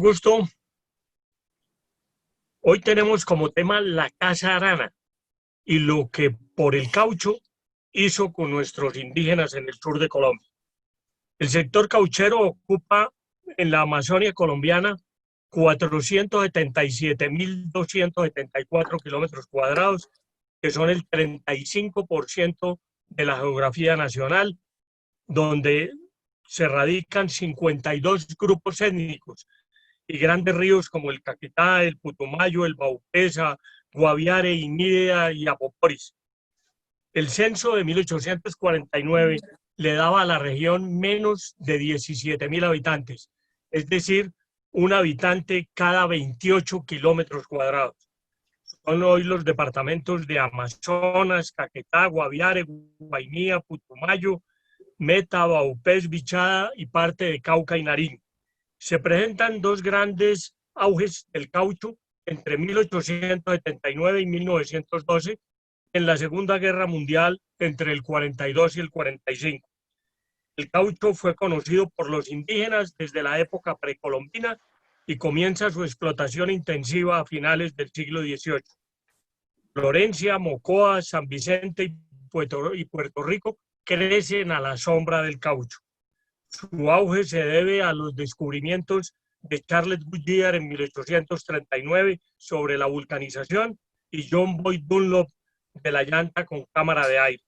Gusto. Hoy tenemos como tema la Casa Arana y lo que por el caucho hizo con nuestros indígenas en el sur de Colombia. El sector cauchero ocupa en la Amazonia colombiana 477.274 kilómetros cuadrados, que son el 35% de la geografía nacional, donde se radican 52 grupos étnicos y grandes ríos como el Caquetá, el Putumayo, el Baupesa, Guaviare, Inírida y Apoporis. El censo de 1849 le daba a la región menos de 17.000 habitantes, es decir, un habitante cada 28 kilómetros cuadrados. Son hoy los departamentos de Amazonas, Caquetá, Guaviare, Guainía, Putumayo, Meta, Baupés, Bichada y parte de Cauca y Nariño. Se presentan dos grandes auges del caucho entre 1879 y 1912, en la Segunda Guerra Mundial entre el 42 y el 45. El caucho fue conocido por los indígenas desde la época precolombina y comienza su explotación intensiva a finales del siglo XVIII. Florencia, Mocoa, San Vicente y Puerto Rico crecen a la sombra del caucho. Su auge se debe a los descubrimientos de Charles Goodyear en 1839 sobre la vulcanización y John Boyd Dunlop de la llanta con cámara de aire.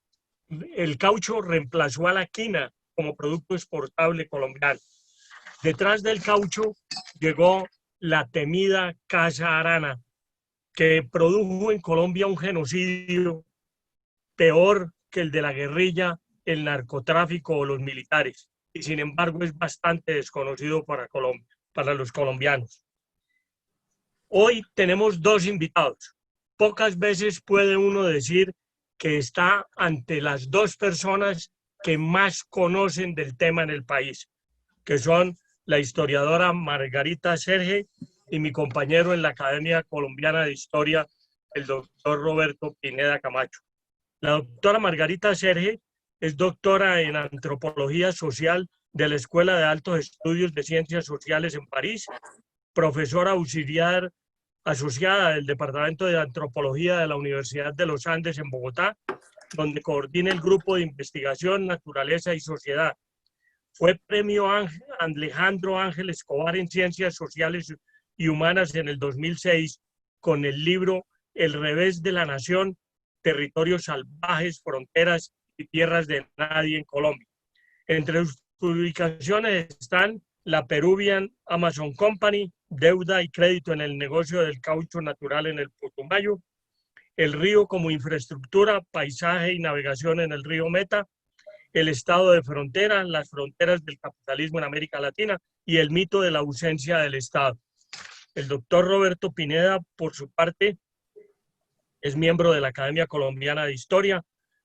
El caucho reemplazó a la quina como producto exportable colombiano. Detrás del caucho llegó la temida Casa Arana, que produjo en Colombia un genocidio peor que el de la guerrilla, el narcotráfico o los militares, y sin embargo es bastante desconocido para Colombia, para los colombianos. Hoy tenemos dos invitados. Pocas veces puede uno decir que está ante las dos personas que más conocen del tema en el país, que son la historiadora Margarita Serge y mi compañero en la Academia Colombiana de Historia, el doctor Roberto Pineda Camacho. La doctora Margarita Serge es doctora en Antropología Social de la Escuela de Altos Estudios de Ciencias Sociales en París, profesora auxiliar asociada del Departamento de Antropología de la Universidad de los Andes en Bogotá, donde coordina el grupo de investigación Naturaleza y Sociedad. Fue premio Alejandro Ángel Escobar en Ciencias Sociales y Humanas en el 2006 con el libro El revés de la nación, territorios salvajes, fronteras y tierras de nadie en Colombia. Entre sus publicaciones están la Peruvian Amazon Company, deuda y crédito en el negocio del caucho natural en el Putumayo, el río como infraestructura, paisaje y navegación en el río Meta, el estado de frontera, las fronteras del capitalismo en América Latina y el mito de la ausencia del Estado. El doctor Roberto Pineda, por su parte, es miembro de la Academia Colombiana de Historia,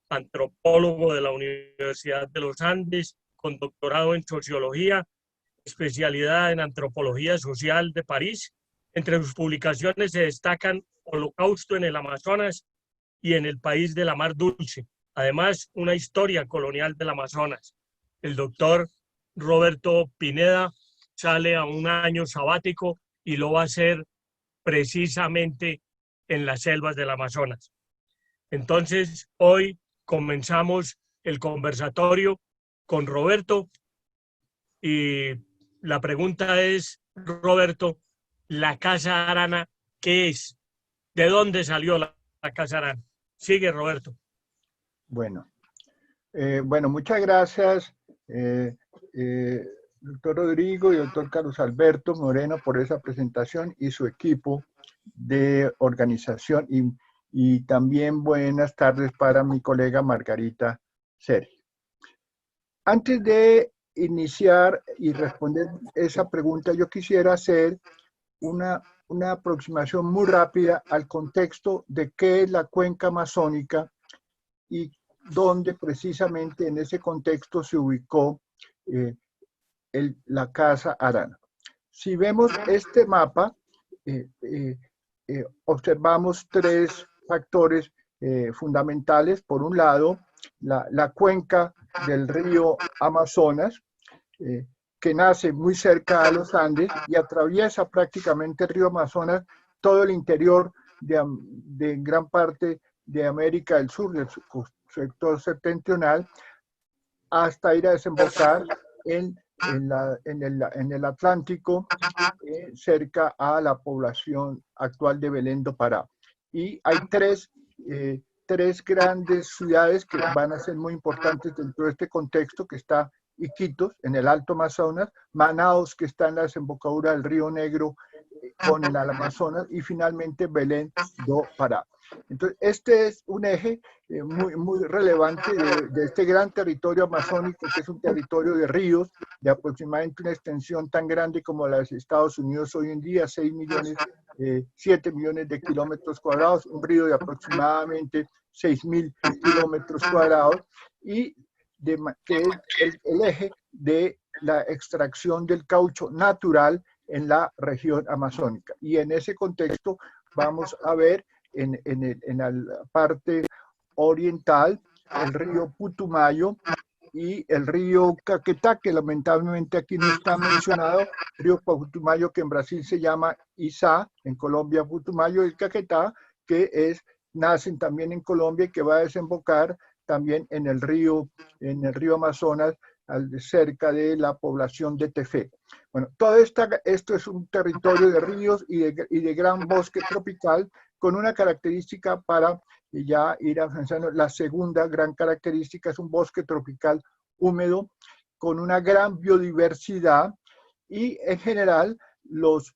antropólogo de la Universidad de los Andes, con doctorado en Sociología, especialidad en Antropología Social de París. Entre sus publicaciones se destacan Holocausto en el Amazonas y En el País de la Mar Dulce. Además, una historia colonial del Amazonas. El doctor Roberto Pineda sale a un año sabático y lo va a hacer precisamente en las selvas del Amazonas. Entonces, hoy comenzamos el conversatorio con Roberto y la pregunta es, Roberto, ¿la Casa Arana qué es? ¿De dónde salió la Casa Arana? Sigue, Roberto. Bueno, muchas gracias, doctor Rodrigo y doctor Carlos Alberto Moreno por esa presentación y su equipo de organización y también buenas tardes para mi colega Margarita Serge. Antes de iniciar y responder esa pregunta, yo quisiera hacer una aproximación muy rápida al contexto de qué es la cuenca amazónica y donde precisamente en ese contexto se ubicó la Casa Arana. Si vemos este mapa, observamos tres factores fundamentales. Por un lado, la cuenca del río Amazonas, que nace muy cerca a los Andes y atraviesa prácticamente el río Amazonas, todo el interior de gran parte de América del Sur, del sector septentrional, hasta ir a desembocar en el Atlántico, cerca a la población actual de Belén do Pará. Y hay tres grandes ciudades que van a ser muy importantes dentro de este contexto, que está Iquitos, en el Alto Amazonas, Manaos, que está en la desembocadura del Río Negro con el Amazonas, y finalmente Belén do Pará. Entonces, este es un eje muy relevante de este gran territorio amazónico, que es un territorio de ríos de aproximadamente una extensión tan grande como la de Estados Unidos hoy en día, 7 millones de kilómetros cuadrados, un río de aproximadamente 6.000 kilómetros cuadrados, y que es el eje de la extracción del caucho natural en la región amazónica. Y en ese contexto vamos a ver en la parte oriental el río Putumayo y el río Caquetá, que lamentablemente aquí no está mencionado, río Putumayo, que en Brasil se llama Isá, en Colombia Putumayo, y Caquetá, que nacen también en Colombia y que va a desembocar también en el río Amazonas, cerca de la población de Tefé. Bueno, todo esto es un territorio de ríos y de gran bosque tropical, con una característica para ya ir avanzando. La segunda gran característica es un bosque tropical húmedo, con una gran biodiversidad, y en general los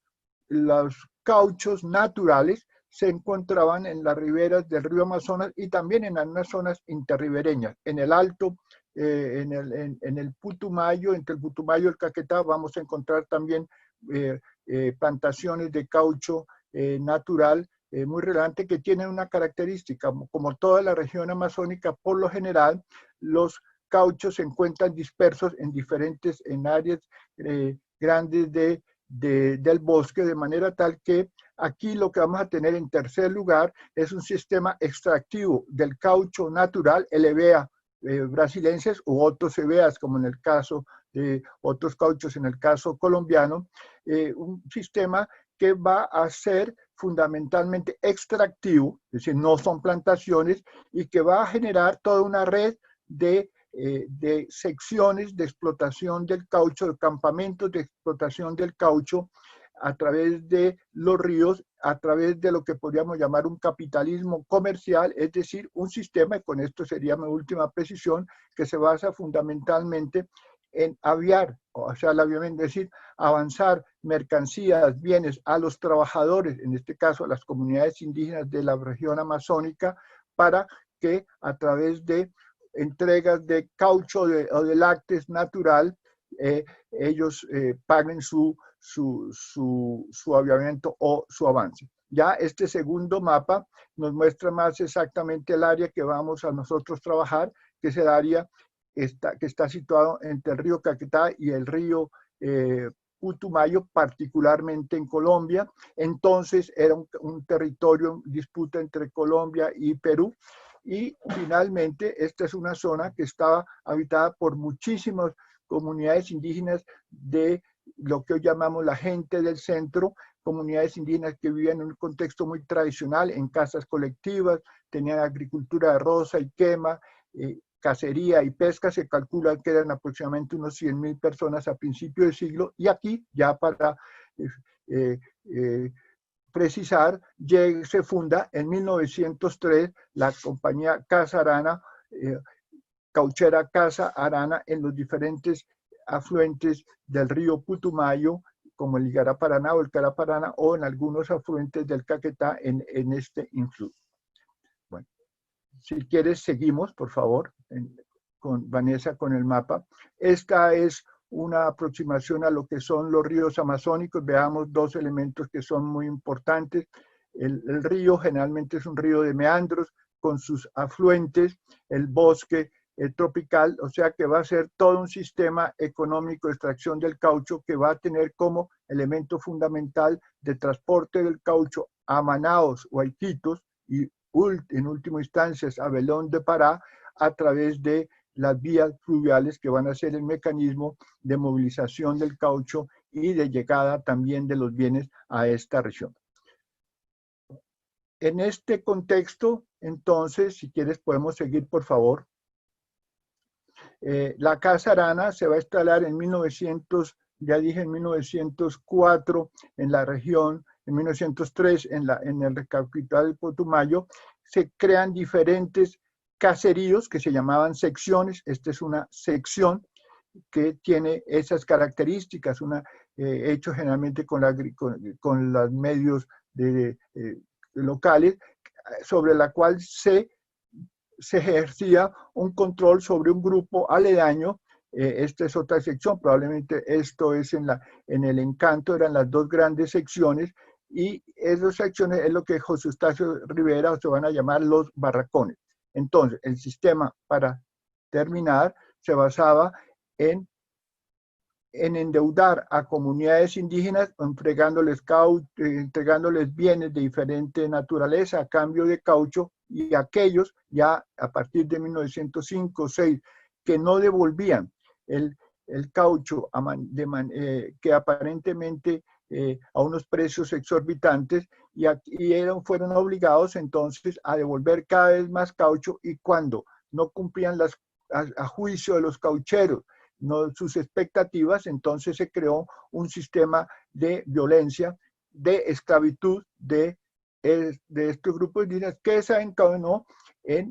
cauchos naturales se encontraban en las riberas del río Amazonas y también en algunas zonas interribereñas. En el alto, en el Putumayo, entre el Putumayo y el Caquetá, vamos a encontrar también plantaciones de caucho natural muy relevante, que tienen una característica. Como toda la región amazónica, por lo general, los cauchos se encuentran dispersos en áreas grandes del bosque, de manera tal que aquí lo que vamos a tener en tercer lugar es un sistema extractivo del caucho natural, el EVEA brasilenses u otros EVEAs, como en el caso de otros cauchos en el caso colombiano, un sistema que va a ser fundamentalmente extractivo, es decir, no son plantaciones, y que va a generar toda una red de secciones de explotación del caucho, de campamentos de explotación del caucho a través de los ríos, a través de lo que podríamos llamar un capitalismo comercial, es decir, un sistema, y con esto sería mi última precisión, que se basa fundamentalmente en aviar, o sea, es decir, avanzar mercancías, bienes a los trabajadores, en este caso a las comunidades indígenas de la región amazónica, para que a través de entregas de caucho o de lácteos natural, ellos paguen su aviamiento o su avance. Ya este segundo mapa nos muestra más exactamente el área que vamos a nosotros trabajar, que es el área que está situado entre el río Caquetá y el río Putumayo, particularmente en Colombia. Entonces era un territorio en disputa entre Colombia y Perú. Y finalmente esta es una zona que estaba habitada por muchísimas comunidades indígenas de lo que hoy llamamos la gente del centro, comunidades indígenas que vivían en un contexto muy tradicional, en casas colectivas, tenían agricultura de roza y quema, cacería y pesca. Se calcula que eran aproximadamente unos 100,000 personas a principios del siglo, y aquí, ya para precisar, se funda en 1903 la compañía Casa Arana, cauchera Casa Arana, en los diferentes afluentes del río Putumayo, como el Igaraparaná o el Caraparaná, o en algunos afluentes del Caquetá en este influjo. Bueno, si quieres seguimos, por favor, con Vanessa, con el mapa. Esta es una aproximación a lo que son los ríos amazónicos. Veamos dos elementos que son muy importantes. El río generalmente es un río de meandros con sus afluentes, el bosque tropical, o sea que va a ser todo un sistema económico de extracción del caucho, que va a tener como elemento fundamental de transporte del caucho a Manaos o a Iquitos, y en última instancia a Belén do Pará, a través de las vías fluviales que van a ser el mecanismo de movilización del caucho y de llegada también de los bienes a esta región. En este contexto, entonces, si quieres podemos seguir, por favor. La Casa Arana se va a instalar en 1900, ya dije, en 1904 en la región, en 1903 en el capital del Putumayo. Se crean diferentes caseríos que se llamaban secciones. Esta es una sección que tiene esas características, hecho generalmente con los medios locales, sobre la cual se ejercía un control sobre un grupo aledaño. Esta es otra sección, probablemente esto es en el Encanto, eran las dos grandes secciones, y esas secciones es lo que José Eustacio Rivera se van a llamar los barracones. Entonces, el sistema, para terminar, se basaba en endeudar a comunidades indígenas, entregándoles bienes de diferente naturaleza a cambio de caucho, y aquellos ya a partir de 1905 o 6 que no devolvían el caucho que aparentemente a unos precios exorbitantes, fueron obligados entonces a devolver cada vez más caucho, y cuando no cumplían a juicio de los caucheros sus expectativas, entonces se creó un sistema de violencia, de esclavitud de estos grupos indígenas, que se encadenó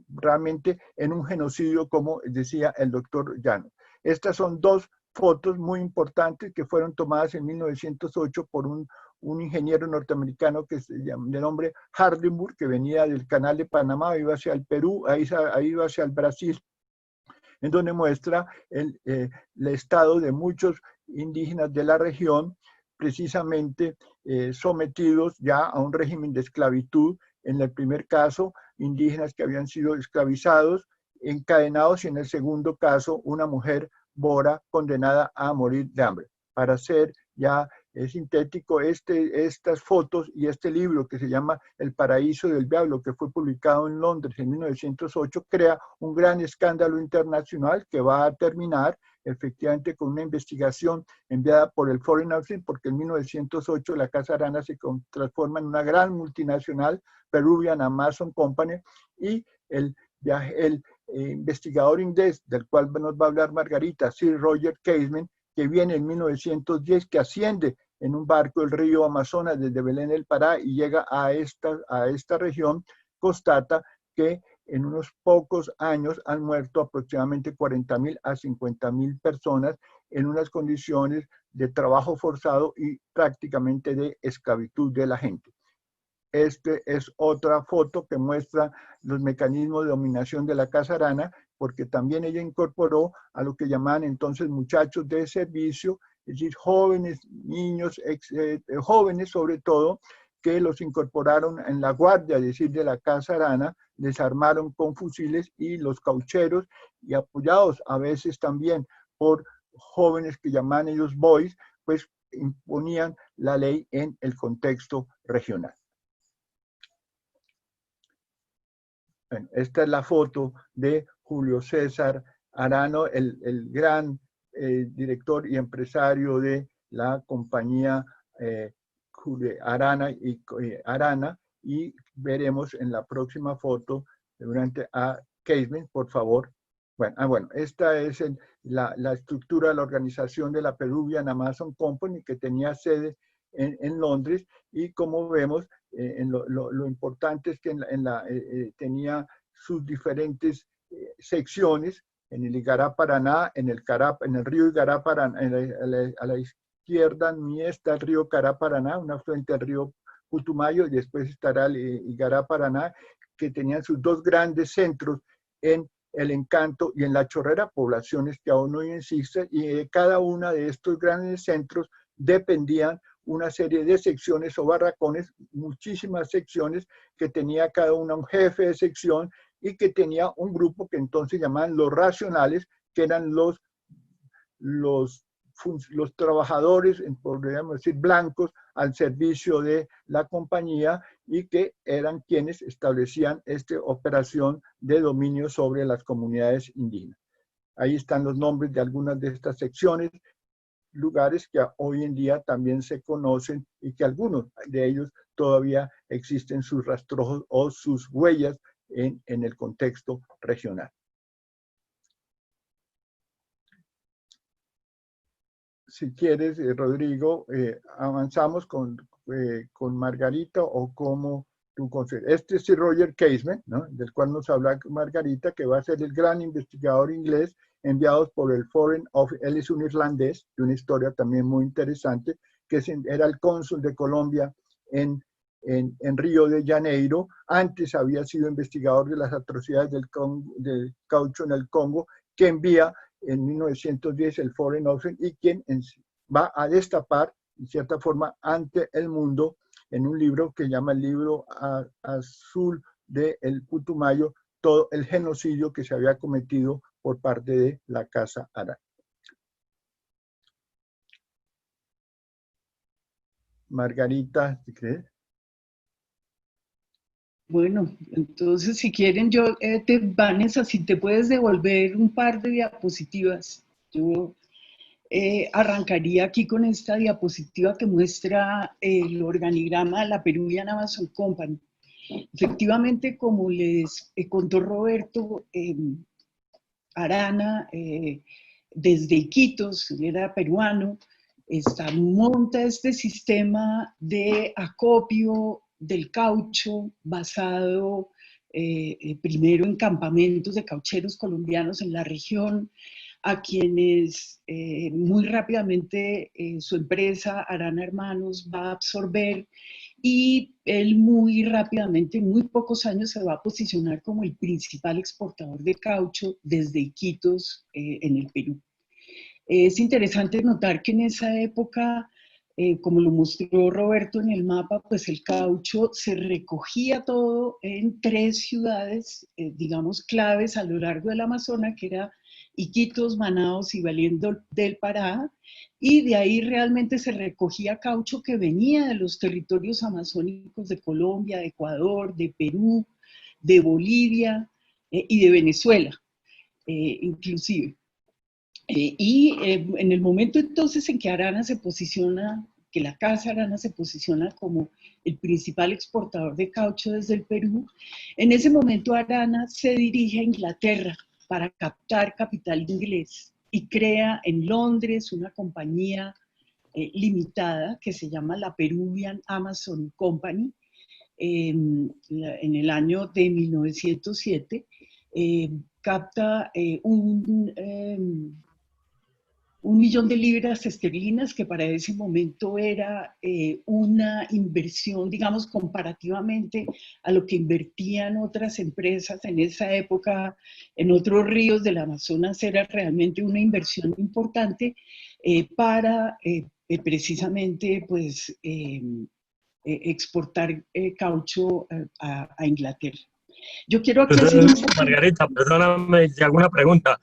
realmente en un genocidio, como decía el doctor Llanos. Estas son dos fotos muy importantes que fueron tomadas en 1908 por un ingeniero norteamericano de nombre Hardenburg, que venía del Canal de Panamá, iba hacia el Perú, ahí iba hacia el Brasil, en donde muestra el estado de muchos indígenas de la región, precisamente sometidos ya a un régimen de esclavitud. En el primer caso, indígenas que habían sido esclavizados, encadenados, y en el segundo caso, una mujer bora condenada a morir de hambre. Para ser ya sintético, estas fotos y este libro que se llama El Paraíso del Diablo, que fue publicado en Londres en 1908, crea un gran escándalo internacional que va a terminar efectivamente con una investigación enviada por el Foreign Office, porque en 1908 la Casa Arana se transforma en una gran multinacional, Peruvian Amazon Company, y el investigador inglés, del cual nos va a hablar Margarita, Sir Roger Casement, que viene en 1910, que asciende en un barco el río Amazonas desde Belén del Pará y llega a esta región, constata que en unos pocos años han muerto aproximadamente 40.000 a 50.000 personas en unas condiciones de trabajo forzado y prácticamente de esclavitud de la gente. Esta es otra foto que muestra los mecanismos de dominación de la Casa Arana, porque también ella incorporó a lo que llamaban entonces muchachos de servicio, es decir, jóvenes, niños, jóvenes sobre todo, que los incorporaron en la guardia, es decir, de la Casa Arana, les armaron con fusiles, y los caucheros, y apoyados a veces también por jóvenes que llaman ellos boys, pues imponían la ley en el contexto regional. Bueno, esta es la foto de Julio César Arano, el gran director y empresario de la compañía Arana, y veremos en la próxima foto durante a Casement, por favor. Bueno, esta es la estructura de la organización de la Peruvian Amazon Company, que tenía sede en Londres, y como vemos, lo importante es que tenía sus diferentes secciones. En el Igará-Paraná, en el río Igará-Paraná, a la izquierda mía está el río Cará-Paraná, un afluente del río Putumayo, y después estará el Igará-Paraná, que tenían sus dos grandes centros en el Encanto y en La Chorrera, poblaciones que aún hoy existen, y de cada uno de estos grandes centros dependían una serie de secciones o barracones, muchísimas secciones, que tenía cada una un jefe de sección, y que tenía un grupo que entonces llamaban los racionales, que eran los trabajadores, podríamos decir, blancos, al servicio de la compañía, y que eran quienes establecían esta operación de dominio sobre las comunidades indígenas. Ahí están los nombres de algunas de estas secciones, lugares que hoy en día también se conocen y que algunos de ellos todavía existen sus rastrojos o sus huellas en el contexto regional. Si quieres, Rodrigo, avanzamos con Margarita o como tú consideras. Este es Roger Casement, ¿no?, del cual nos habla Margarita, que va a ser el gran investigador inglés enviado por el Foreign Office. Él es un irlandés, de una historia también muy interesante, que era el cónsul de Colombia en Río de Janeiro. Antes había sido investigador de las atrocidades del caucho en el Congo, que envía en 1910 el Foreign Office y quien va a destapar, en cierta forma, ante el mundo, en un libro que llama el libro azul del Putumayo, todo el genocidio que se había cometido por parte de la Casa Arana. Margarita, ¿te crees? Bueno, entonces si quieren Vanessa, si te puedes devolver un par de diapositivas. Yo arrancaría aquí con esta diapositiva que muestra el organigrama de la Peruvian Amazon Company. Efectivamente, como les contó Roberto, Arana, desde Iquitos, él era peruano, monta este sistema de acopio del caucho basado primero en campamentos de caucheros colombianos en la región, a quienes muy rápidamente su empresa Arana Hermanos va a absorber, y él muy rápidamente, en muy pocos años, se va a posicionar como el principal exportador de caucho desde Iquitos en el Perú. Es interesante notar que en esa época, como lo mostró Roberto en el mapa, pues el caucho se recogía todo en 3 ciudades, digamos, claves a lo largo del Amazonas, que era Iquitos, Manaos y Valiendo del Pará, y de ahí realmente se recogía caucho que venía de los territorios amazónicos de Colombia, de Ecuador, de Perú, de Bolivia y de Venezuela, inclusive. En el momento entonces en que Arana se posiciona, que la Casa Arana se posiciona como el principal exportador de caucho desde el Perú, en ese momento Arana se dirige a Inglaterra para captar capital inglés y crea en Londres una compañía limitada que se llama la Peruvian Amazon Company en el año de 1907. Capta $1 millón de libras esterlinas, que para ese momento era una inversión, digamos, comparativamente a lo que invertían otras empresas en esa época en otros ríos del Amazonas, era realmente una inversión importante para precisamente pues, exportar caucho a Inglaterra. Yo quiero aquí hacer Margarita, perdóname, te hago una pregunta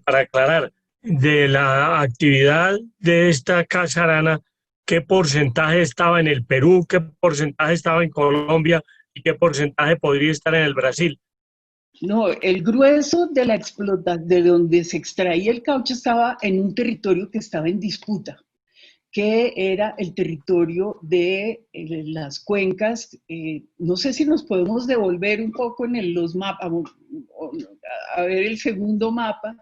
para aclarar. De la actividad de esta Casa Arana, ¿qué porcentaje estaba en el Perú, qué porcentaje estaba en Colombia y qué porcentaje podría estar en el Brasil? No, el grueso de la explotación, de donde se extraía el caucho, estaba en un territorio que estaba en disputa, que era el territorio de las cuencas. No sé si nos podemos devolver un poco en los mapas, a ver el segundo mapa.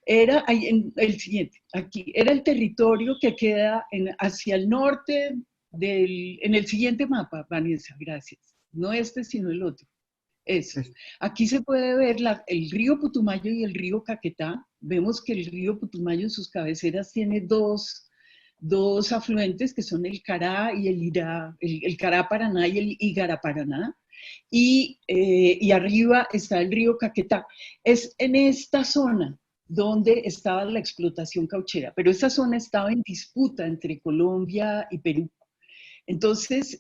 Era el siguiente, aquí, era el territorio que queda hacia el norte en el siguiente mapa, Vanessa, gracias. No este, sino el otro. Eso. Aquí se puede ver el río Putumayo y el río Caquetá. Vemos que el río Putumayo en sus cabeceras tiene dos afluentes, que son el Cará y el Cará Paraná y el Igará Paraná. Y arriba está el río Caquetá. Es en esta zona donde estaba la explotación cauchera, pero esa zona estaba en disputa entre Colombia y Perú. Entonces,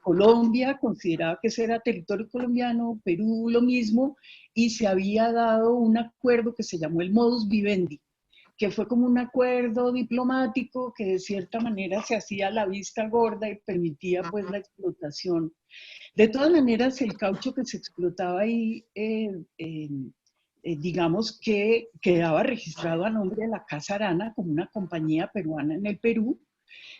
Colombia consideraba que ese era territorio colombiano, Perú lo mismo, y se había dado un acuerdo que se llamó el modus vivendi, que fue como un acuerdo diplomático que de cierta manera se hacía a la vista gorda y permitía pues la explotación. De todas maneras, el caucho que se explotaba ahí digamos que quedaba registrado a nombre de la Casa Arana como una compañía peruana en el Perú,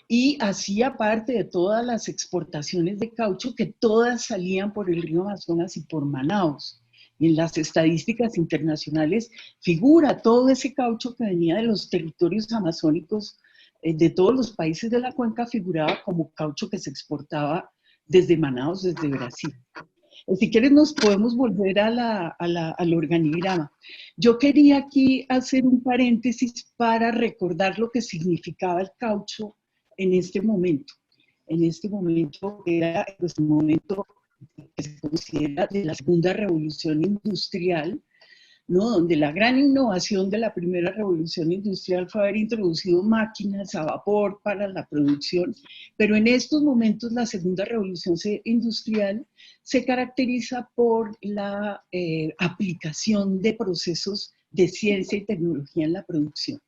y hacía parte de todas las exportaciones de caucho que todas salían por el río Amazonas y por Manaos. Y en las estadísticas internacionales figura todo ese caucho que venía de los territorios amazónicos de todos los países de la cuenca, figuraba como caucho que se exportaba desde Manaos, desde Brasil. Si quieres nos podemos volver al organigrama. Yo quería aquí hacer un paréntesis para recordar lo que significaba el caucho en este momento. En este momento era pues, un momento que se considera de la segunda revolución industrial, ¿no? Donde la gran innovación de la primera revolución industrial fue haber introducido máquinas a vapor para la producción, pero en estos momentos la segunda revolución industrial se caracteriza por la aplicación de procesos de ciencia y tecnología en la producción.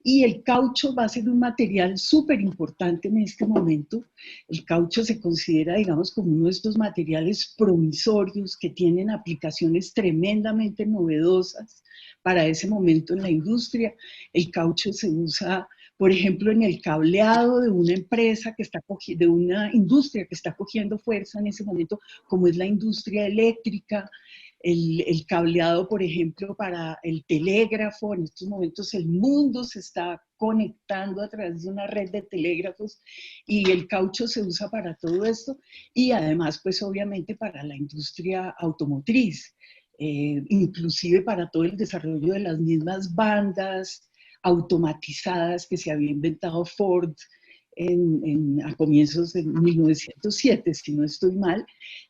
Y el caucho va a ser un material súper importante en este momento. El caucho se considera, digamos, como uno de estos materiales promisorios que tienen aplicaciones tremendamente novedosas para ese momento en la industria. El caucho se usa, por ejemplo, en el cableado de una empresa que está de una industria que está cogiendo fuerza en ese momento, como es la industria eléctrica. El cableado, por ejemplo, para el telégrafo. En estos momentos el mundo se está conectando a través de una red de telégrafos y el caucho se usa para todo esto y además, pues obviamente para la industria automotriz, inclusive para todo el desarrollo de las mismas bandas automatizadas que se había inventado Ford a comienzos de 1907, si no estoy mal,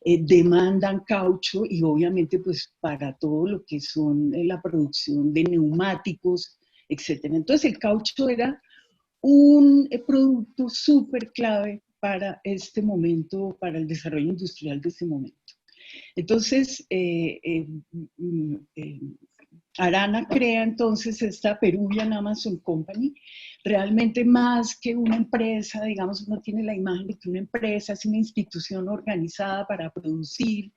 demandan caucho y obviamente pues para todo lo que son la producción de neumáticos, etc. Entonces el caucho era un producto súper clave para este momento, para el desarrollo industrial de este momento. Entonces, Arana crea entonces esta Peruvian Amazon Company, realmente más que una empresa, digamos, uno tiene la imagen de que una empresa es una institución organizada para producir,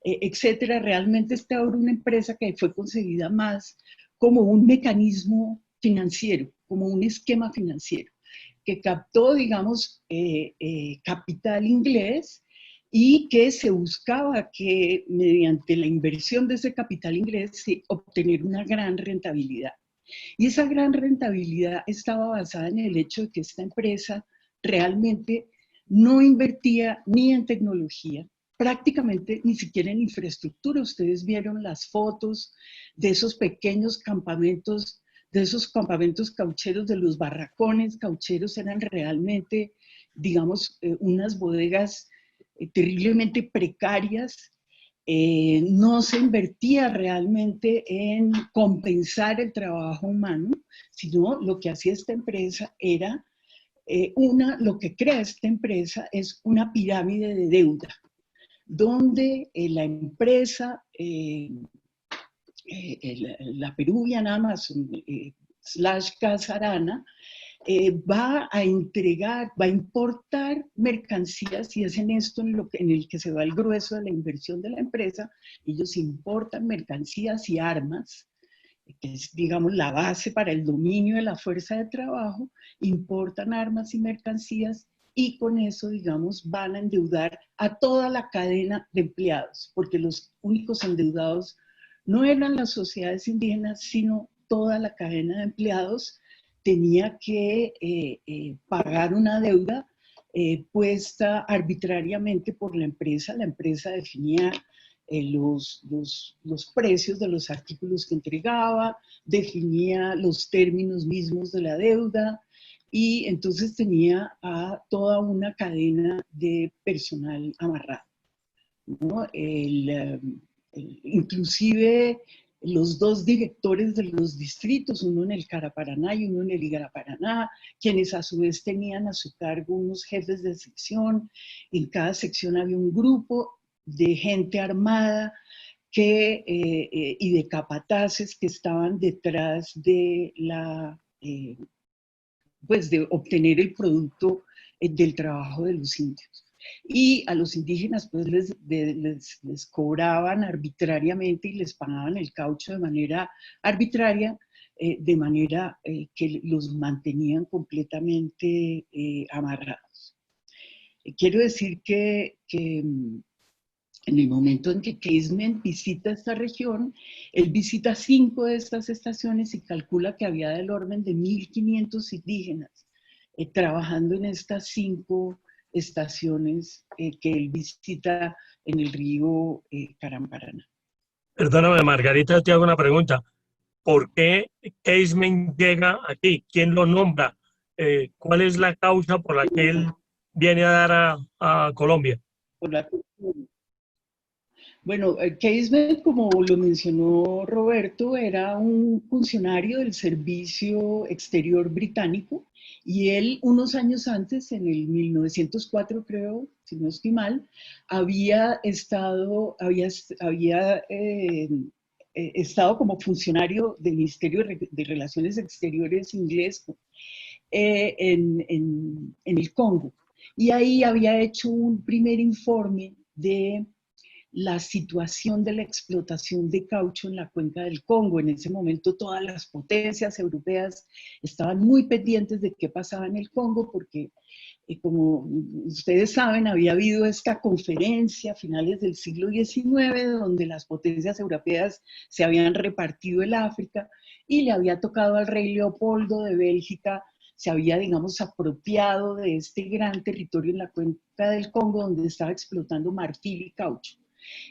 etcétera. Realmente esta era una empresa que fue concebida más como un mecanismo financiero, como un esquema financiero, que captó, digamos, capital inglés y que se buscaba que mediante la inversión de ese capital inglés se obtener una gran rentabilidad. Y esa gran rentabilidad estaba basada en el hecho de que esta empresa realmente no invertía ni en tecnología, prácticamente ni siquiera en infraestructura. Ustedes vieron las fotos de esos pequeños campamentos, de esos campamentos caucheros, de los barracones caucheros, eran realmente, digamos, unas bodegas terriblemente precarias. No se invertía realmente en compensar el trabajo humano, sino lo que hacía esta empresa era lo que crea esta empresa es una pirámide de deuda, donde la empresa, la Peruvian Amazon / Casa Arana, va a entregar, va a importar mercancías y es en esto en el que se va el grueso de la inversión de la empresa. Ellos importan mercancías y armas, que es, digamos, la base para el dominio de la fuerza de trabajo, importan armas y mercancías y con eso, digamos, van a endeudar a toda la cadena de empleados, porque los únicos endeudados no eran las sociedades indígenas, sino toda la cadena de empleados tenía que pagar una deuda puesta arbitrariamente por la empresa. La empresa definía los precios de los artículos que entregaba, definía los términos mismos de la deuda y entonces tenía a toda una cadena de personal amarrado, ¿no? Inclusive los dos directores de los distritos, uno en el Caraparaná y uno en el Igaraparaná, quienes a su vez tenían a su cargo unos jefes de sección. En cada sección había un grupo de gente armada y de capataces que estaban detrás de pues de obtener el producto del trabajo de los indios. Y a los indígenas pues les cobraban arbitrariamente y les pagaban el caucho de manera arbitraria, de manera que los mantenían completamente amarrados. Quiero decir que en el momento en que Casement visita esta región, él visita 5 de estas estaciones y calcula que había del orden de 1.500 indígenas trabajando en estas 5 estaciones que él visita en el río Caramparana. Perdóname, Margarita, te hago una pregunta. ¿Por qué Casement llega aquí? ¿Quién lo nombra? ¿Cuál es la causa por la que él viene a dar a Colombia? Bueno, Casement, como lo mencionó Roberto, era un funcionario del Servicio Exterior británico y él unos años antes, en el 1904 creo, si no estoy mal, había estado como funcionario del Ministerio de Relaciones Exteriores inglés en el Congo. Y ahí había hecho un primer informe de la situación de la explotación de caucho en la cuenca del Congo. En ese momento todas las potencias europeas estaban muy pendientes de qué pasaba en el Congo porque, como ustedes saben, había habido esta conferencia a finales del siglo XIX donde las potencias europeas se habían repartido el África y le había tocado al rey Leopoldo de Bélgica, se había, digamos, apropiado de este gran territorio en la cuenca del Congo donde estaba explotando marfil y caucho.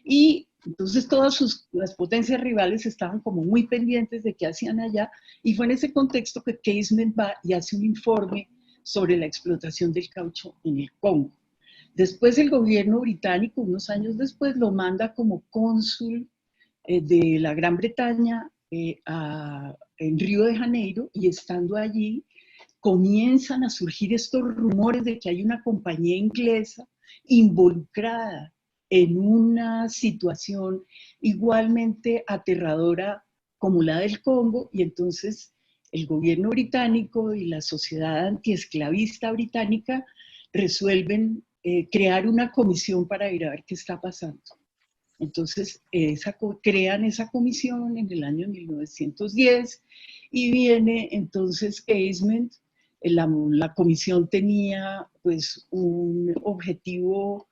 Y entonces todas las potencias rivales estaban como muy pendientes de qué hacían allá, y fue en ese contexto que Casement va y hace un informe sobre la explotación del caucho en el Congo. Después el gobierno británico, unos años después, lo manda como cónsul de la Gran Bretaña en Río de Janeiro, y estando allí comienzan a surgir estos rumores de que hay una compañía inglesa involucrada en una situación igualmente aterradora como la del Congo, y entonces el gobierno británico y la sociedad antiesclavista británica resuelven crear una comisión para ir a ver qué está pasando. Entonces crean esa comisión en el año 1910 y viene entonces Casement. La comisión tenía pues un objetivo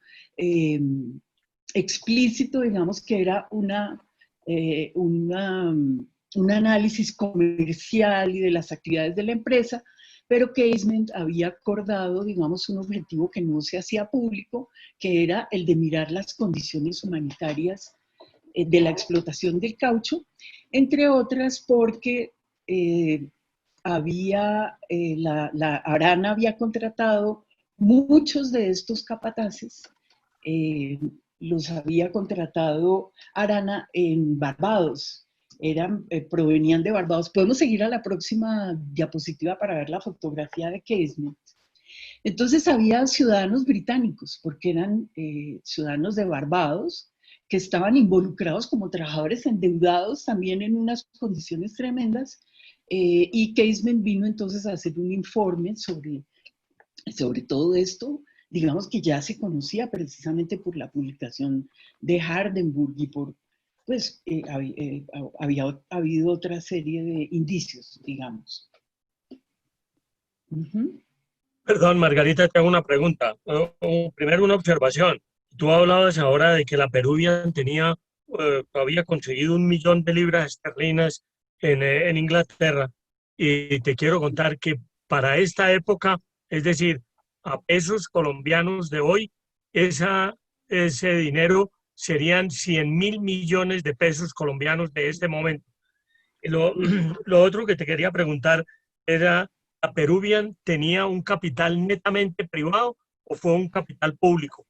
explícito, digamos, que era un análisis comercial y de las actividades de la empresa, pero Casement había acordado, digamos, un objetivo que no se hacía público, que era el de mirar las condiciones humanitarias de la explotación del caucho, entre otras porque la Arana había contratado muchos de estos capataces, los había contratado Arana en Barbados, provenían de Barbados. Podemos seguir a la próxima diapositiva para ver la fotografía de Casement. Entonces había ciudadanos británicos, porque eran ciudadanos de Barbados, que estaban involucrados como trabajadores endeudados también en unas condiciones tremendas, y Casement vino entonces a hacer un informe sobre todo esto, digamos que ya se conocía precisamente por la publicación de Hardenburg y por, pues, había habido otra serie de indicios, digamos. Perdón, Margarita, te hago una pregunta. Primero una observación. Tú hablabas ahora de que la Peruvian había conseguido 1.000.000 de libras esterlinas en Inglaterra, y te quiero contar que para esta época, es decir, a pesos colombianos de hoy, ese dinero serían 100.000 millones de pesos colombianos de este momento. Lo otro que te quería preguntar era, ¿la Peruvian tenía un capital netamente privado o fue un capital público?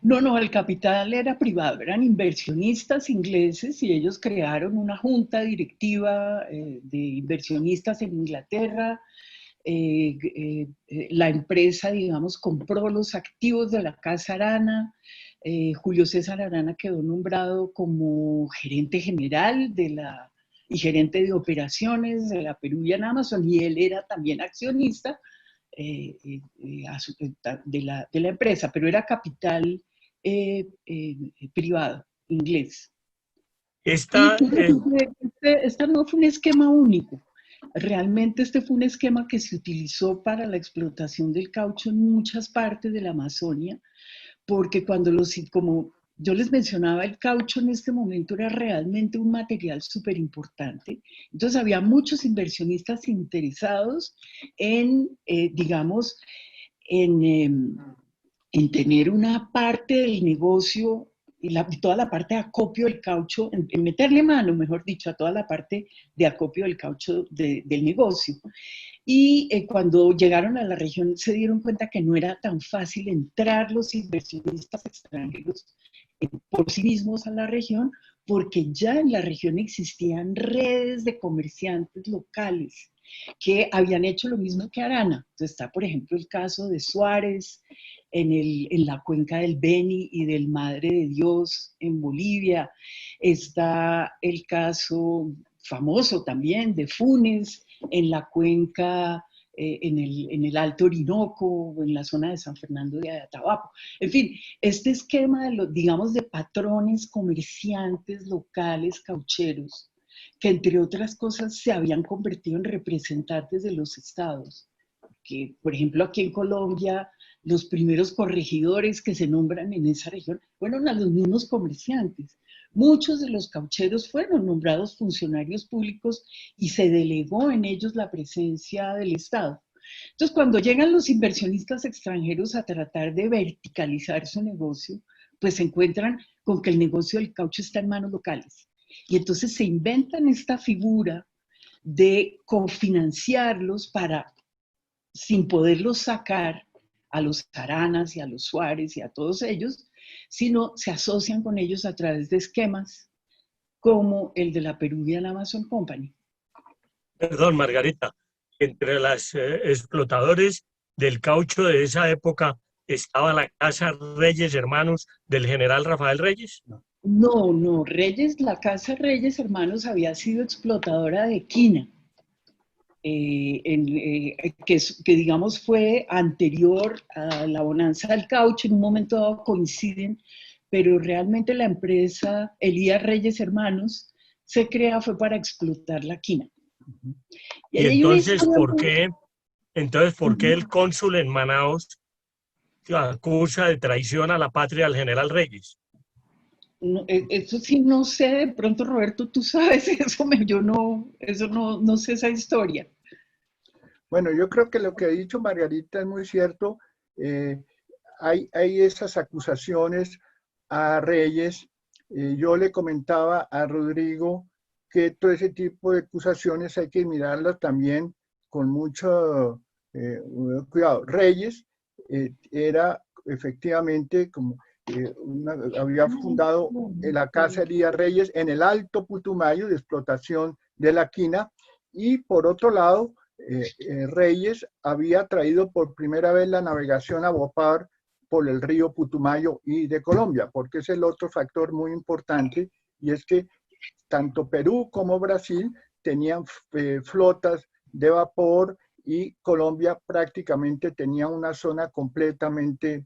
No, el capital era privado, eran inversionistas ingleses y ellos crearon una junta directiva de inversionistas en Inglaterra. La empresa, digamos, compró los activos de la Casa Arana. Julio César Arana quedó nombrado como gerente general y gerente de operaciones de la Peruvian Amazon, y él era también accionista. de la empresa, pero era capital privado, inglés. Esta, Este no fue un esquema único. Realmente este fue un esquema que se utilizó para la explotación del caucho en muchas partes de la Amazonia, porque como yo les mencionaba, el caucho en este momento era realmente un material súper importante. Entonces había muchos inversionistas interesados en, digamos, en tener una parte del negocio y toda la parte de acopio del caucho, en meterle mano, mejor dicho, a toda la parte de acopio del caucho del negocio. Y cuando llegaron a la región se dieron cuenta que no era tan fácil entrar los inversionistas extranjeros por sí mismos a la región, porque ya en la región existían redes de comerciantes locales que habían hecho lo mismo que Arana. Entonces está, por ejemplo, el caso de Suárez en la cuenca del Beni y del Madre de Dios en Bolivia. Está el caso famoso también de Funes en la cuenca, en el Alto Orinoco, o en la zona de San Fernando de Atabapo. En fin, este esquema de digamos, de patrones comerciantes locales caucheros, que entre otras cosas se habían convertido en representantes de los estados. Que, por ejemplo, aquí en Colombia, los primeros corregidores que se nombran en esa región fueron a los mismos comerciantes. Muchos de los caucheros fueron nombrados funcionarios públicos y se delegó en ellos la presencia del Estado. Entonces, cuando llegan los inversionistas extranjeros a tratar de verticalizar su negocio, pues se encuentran con que el negocio del caucho está en manos locales. Y entonces se inventan esta figura de cofinanciarlos para, sin poderlos sacar a los Aranas y a los Suárez y a todos ellos, sino se asocian con ellos a través de esquemas como el de la Peruvian Amazon Company. perdón, Margarita, entre las explotadores del caucho de esa época estaba la Casa Reyes Hermanos del general Rafael Reyes. No, Reyes, la Casa Reyes Hermanos había sido explotadora de quina, que digamos fue anterior a la bonanza del caucho, en un momento dado coinciden, pero realmente la empresa Elías Reyes Hermanos se crea fue para explotar la quina. Y entonces, ¿por qué el cónsul en Manaos acusa de traición a la patria al general Reyes? No, eso sí no sé, de pronto Roberto, tú sabes eso, yo no sé esa historia. Bueno, yo creo que lo que ha dicho Margarita es muy cierto. Hay esas acusaciones a Reyes. Yo le comentaba a Rodrigo que todo ese tipo de acusaciones hay que mirarlas también con mucho cuidado. Reyes era efectivamente como había fundado la Casa Elías Reyes en el Alto Putumayo de explotación de la quina, y por otro lado Reyes había traído por primera vez la navegación a vapor por el río Putumayo y de Colombia, porque es el otro factor muy importante, y es que tanto Perú como Brasil tenían flotas de vapor, y Colombia prácticamente tenía una zona completamente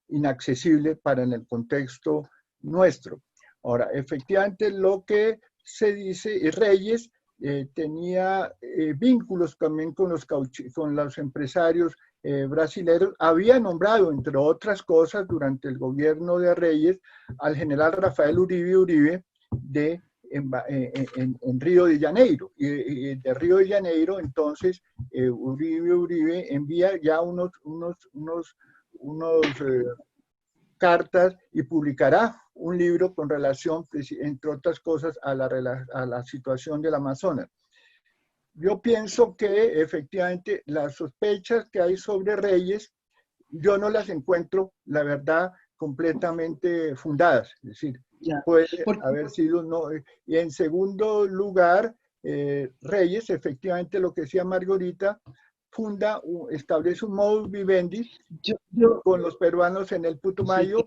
inaccesible para en el contexto nuestro. Ahora, efectivamente lo que se dice, Reyes tenía vínculos también con los empresarios brasileños. Había nombrado, entre otras cosas, durante el gobierno de Reyes, al general Rafael Uribe en Río de Janeiro. Y de Río de Janeiro, entonces, Uribe envía ya unos cartas y publicará un libro con relación, entre otras cosas, a la situación del Amazonas. Yo pienso que efectivamente las sospechas que hay sobre Reyes, yo no las encuentro, la verdad, completamente fundadas. Es decir, puede haber sido no. Y en segundo lugar, Reyes, efectivamente, lo que decía Margarita, establece un modus vivendi con los peruanos en el Putumayo,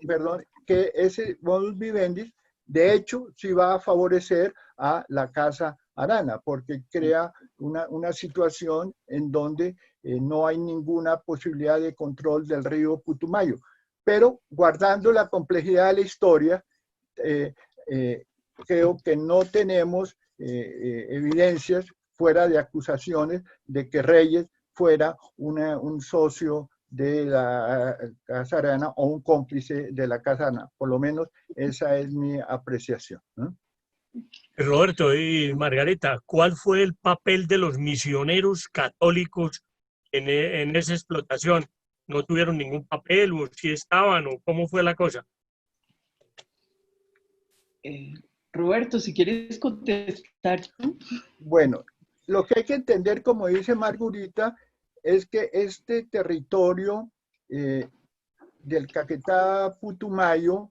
que ese modus vivendi, de hecho, sí va a favorecer a la Casa Arana, porque crea una situación en donde no hay ninguna posibilidad de control del río Putumayo. Pero guardando la complejidad de la historia, creo que no tenemos evidencias fuera de acusaciones de que Reyes fuera un socio de la Casa Arana o un cómplice de la Casa Arana. Por lo menos esa es mi apreciación, ¿no? Roberto y Margarita, ¿cuál fue el papel de los misioneros católicos en esa explotación? ¿No tuvieron ningún papel o si estaban o cómo fue la cosa? Roberto, si quieres contestar. Bueno, lo que hay que entender, como dice Margarita, es que este territorio del Caquetá Putumayo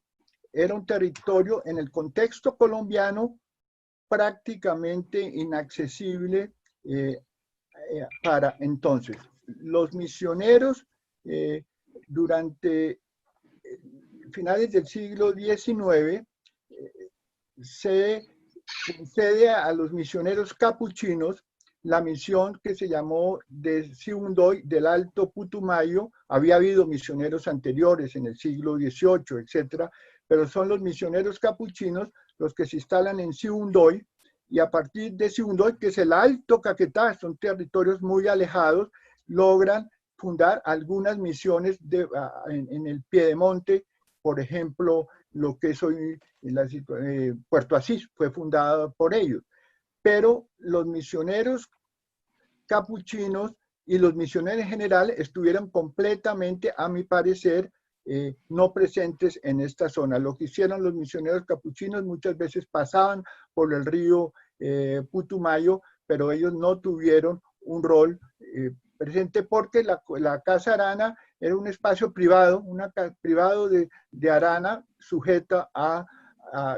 era un territorio en el contexto colombiano prácticamente inaccesible para entonces. Los misioneros durante finales del siglo XIX se concede a los misioneros capuchinos la misión que se llamó de Siundoy del Alto Putumayo. Había habido misioneros anteriores en el siglo XVIII, etcétera, pero son los misioneros capuchinos los que se instalan en Siundoy, y a partir de Siundoy, que es el Alto Caquetá, son territorios muy alejados, logran fundar algunas misiones en el piedemonte. Por ejemplo, lo que es hoy Puerto Asís fue fundado por ellos. Pero los misioneros capuchinos y los misioneros en general estuvieron completamente, a mi parecer, no presentes en esta zona. Lo que hicieron los misioneros capuchinos muchas veces pasaban por el río Putumayo, pero ellos no tuvieron un rol presente porque la Casa Arana era un espacio privado, privado de Arana, sujeta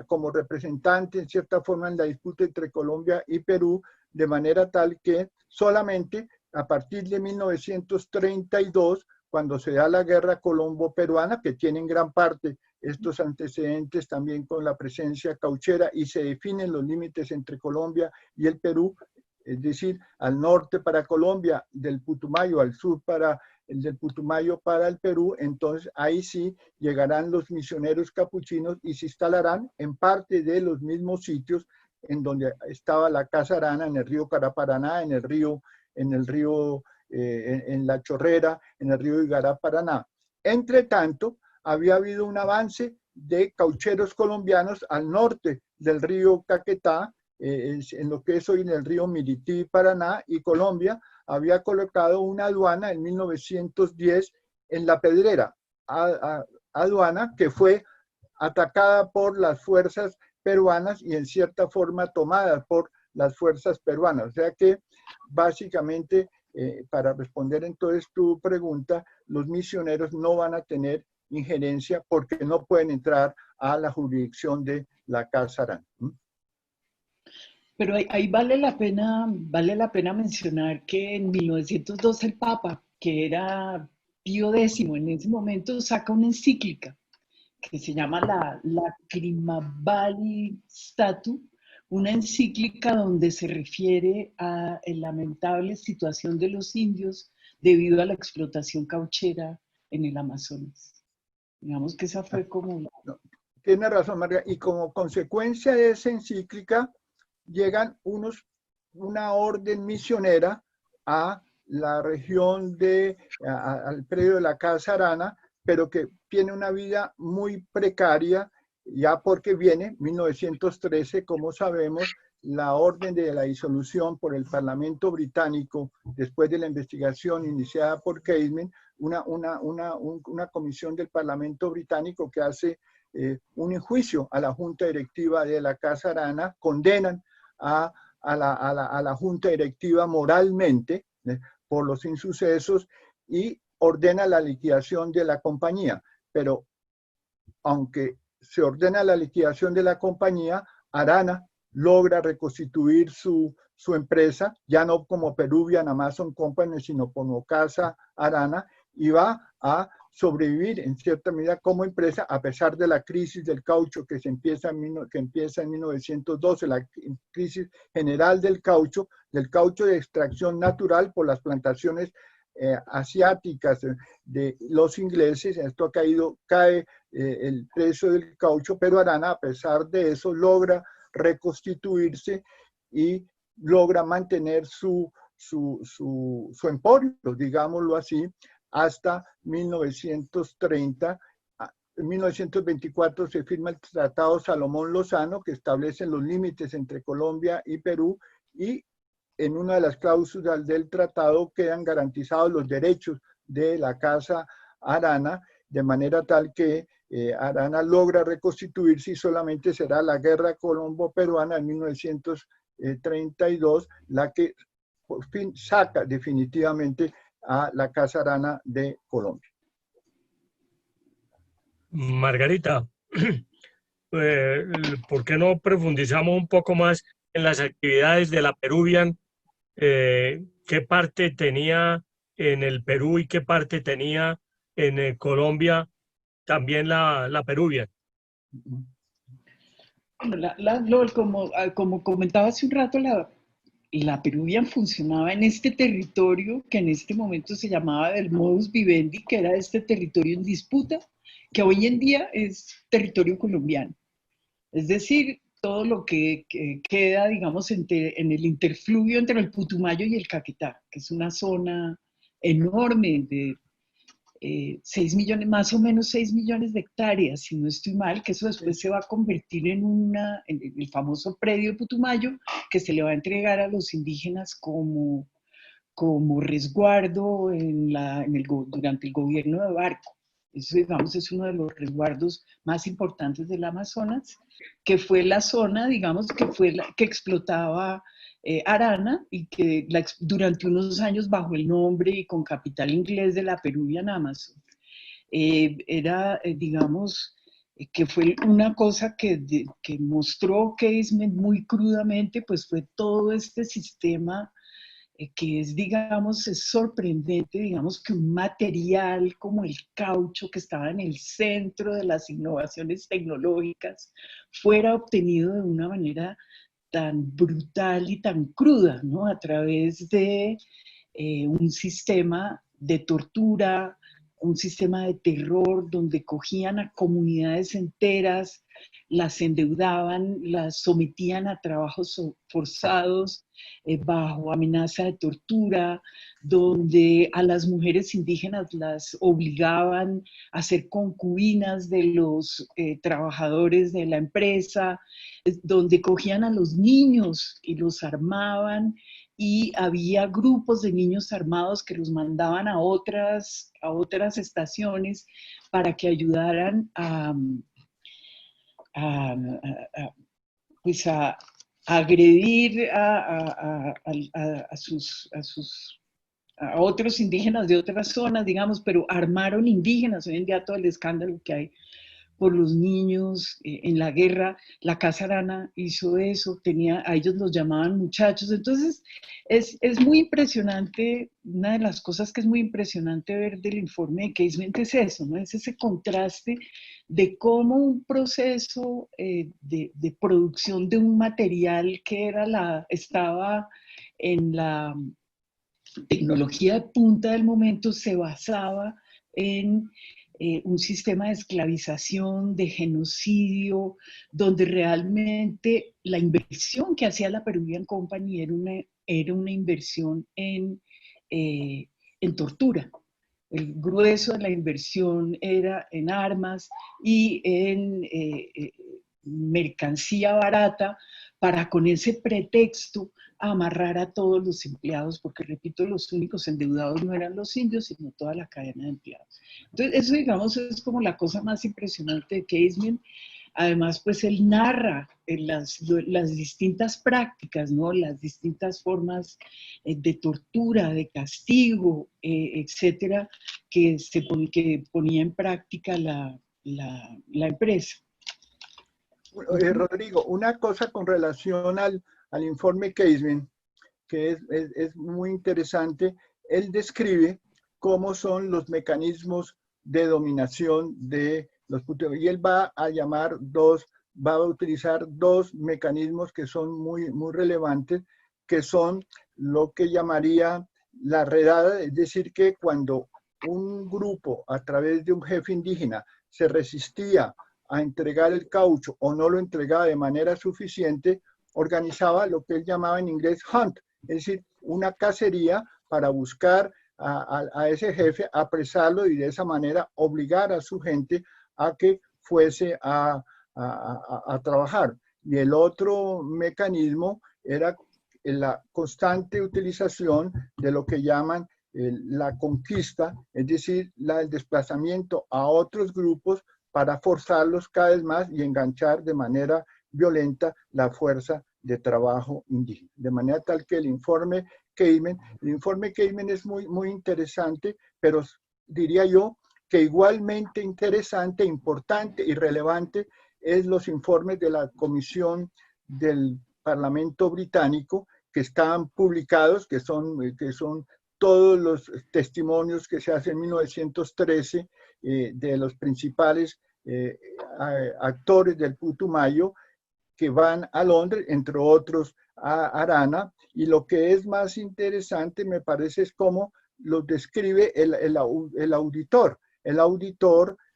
como representante en cierta forma en la disputa entre Colombia y Perú, de manera tal que solamente a partir de 1932, cuando se da la guerra colombo-peruana, que tiene en gran parte estos antecedentes también con la presencia cauchera, y se definen los límites entre Colombia y el Perú, es decir, al norte para Colombia, del Putumayo, al sur del Putumayo para el Perú. Entonces ahí sí llegarán los misioneros capuchinos y se instalarán en parte de los mismos sitios en donde estaba la Casa Arana, en el río Caraparaná, en la Chorrera, en el río Igará-Paraná. Entre tanto, había habido un avance de caucheros colombianos al norte del río Caquetá, en lo que es hoy en el río Mirití, Paraná, y Colombia había colocado una aduana en 1910 en La Pedrera, aduana que fue atacada por las fuerzas peruanas y en cierta forma tomada por las fuerzas peruanas. O sea que básicamente, para responder entonces tu pregunta, los misioneros no van a tener injerencia porque no pueden entrar a la jurisdicción de la Casa Arana. Pero ahí vale la pena mencionar que en 1912 el Papa, que era Pío X en ese momento, saca una encíclica que se llama la Crimabali Statu, una encíclica donde se refiere a la lamentable situación de los indios debido a la explotación cauchera en el Amazonas. Digamos que esa fue como... Tiene razón, María. Y como consecuencia de esa encíclica, llegan una orden misionera a la región al predio de la Casa Arana, pero que tiene una vida muy precaria, ya porque viene 1913, como sabemos, la orden de la disolución por el Parlamento británico, después de la investigación iniciada por Casement, una comisión del Parlamento británico que hace un juicio a la junta directiva de la Casa Arana, condenan a la junta directiva moralmente por los insucesos y ordena la liquidación de la compañía. Pero aunque se ordena la liquidación de la compañía, Arana logra reconstituir su empresa, ya no como Peruvian Amazon Company, sino como Casa Arana, y va a sobrevivir en cierta medida como empresa, a pesar de la crisis del caucho que empieza en 1912, la crisis general del caucho de extracción natural por las plantaciones asiáticas de los ingleses. Esto cae el precio del caucho, pero Arana, a pesar de eso, logra reconstituirse y logra mantener su emporio, digámoslo así, hasta 1930. En 1924 se firma el Tratado Salomón-Lozano, que establece los límites entre Colombia y Perú, y en una de las cláusulas del tratado quedan garantizados los derechos de la Casa Arana, de manera tal que Arana logra reconstituirse y solamente será la Guerra Colombo-Peruana en 1932 la que por fin saca definitivamente a la Casa Arana de Colombia. Margarita, ¿por qué no profundizamos un poco más en las actividades de la Peruvian? ¿Qué parte tenía en el Perú y qué parte tenía en Colombia también la Peruvian? Bueno, como comentaba hace un rato, la Peruvian funcionaba en este territorio que en este momento se llamaba del modus vivendi, que era este territorio en disputa, que hoy en día es territorio colombiano. Es decir, todo lo que queda, digamos, en el interfluvio entre el Putumayo y el Caquetá, que es una zona enorme de 6 millones, más o menos 6 millones de hectáreas, si no estoy mal, que eso después se va a convertir en el famoso predio Putumayo, que se le va a entregar a los indígenas como resguardo durante el gobierno de Barco. Eso, digamos, es uno de los resguardos más importantes del Amazonas, que fue la zona, digamos, que explotaba Arana y que durante unos años bajo el nombre y con capital inglés de la Peruvian Amazon. Digamos, que fue una cosa que mostró Casement muy crudamente, pues fue todo este sistema que es sorprendente, digamos, que un material como el caucho, que estaba en el centro de las innovaciones tecnológicas, fuera obtenido de una manera tan brutal y tan cruda, ¿no? A través de un sistema de tortura, un sistema de terror donde cogían a comunidades enteras, las endeudaban, las sometían a trabajos forzados bajo amenaza de tortura, donde a las mujeres indígenas las obligaban a ser concubinas de los trabajadores de la empresa, donde cogían a los niños y los armaban, y había grupos de niños armados que los mandaban a otras estaciones para que ayudaran pues a agredir a otros indígenas de otras zonas, digamos, pero armaron indígenas. Hoy en día todo el escándalo que hay por los niños en la guerra, la Casa Arana hizo eso, a ellos los llamaban muchachos. Entonces es muy impresionante, una de las cosas que es muy impresionante ver del informe de Casement es eso, ¿no? Es ese contraste de cómo un proceso de producción de un material que estaba en la tecnología de punta del momento, se basaba en un sistema de esclavización, de genocidio, donde realmente la inversión que hacía la Peruvian Company era una inversión en tortura. El grueso de la inversión era en armas y en mercancía barata, para con ese pretexto amarrar a todos los empleados, porque repito, los únicos endeudados no eran los indios, sino toda la cadena de empleados. Entonces, eso, digamos, es como la cosa más impresionante de Casement. Además, pues él narra las distintas prácticas, ¿no? Las distintas formas de tortura, de castigo, etcétera, que ponía en práctica la empresa. Rodrigo, una cosa con relación al informe Casement, que es muy interesante. Él describe cómo son los mecanismos de dominación de los putumayos. Y él va a utilizar dos mecanismos que son muy relevantes, que son lo que llamaría la redada, es decir, que cuando un grupo a través de un jefe indígena se resistía a entregar el caucho o no lo entregaba de manera suficiente, organizaba lo que él llamaba en inglés hunt, es decir, una cacería para buscar a ese jefe, apresarlo y de esa manera obligar a su gente a que fuese a trabajar. Y el otro mecanismo era la constante utilización de lo que llaman la conquista, es decir, el desplazamiento a otros grupos para forzarlos cada vez más y enganchar de manera violenta la fuerza de trabajo indígena. De manera tal que el informe Cayman es muy interesante, pero diría yo que igualmente interesante, importante y relevante es los informes de la Comisión del Parlamento Británico que están publicados, que son todos los testimonios que se hacen en 1913 de los principales actores del Putumayo que van a Londres, entre otros a Arana, y lo que es más interesante me parece es cómo lo describe el auditor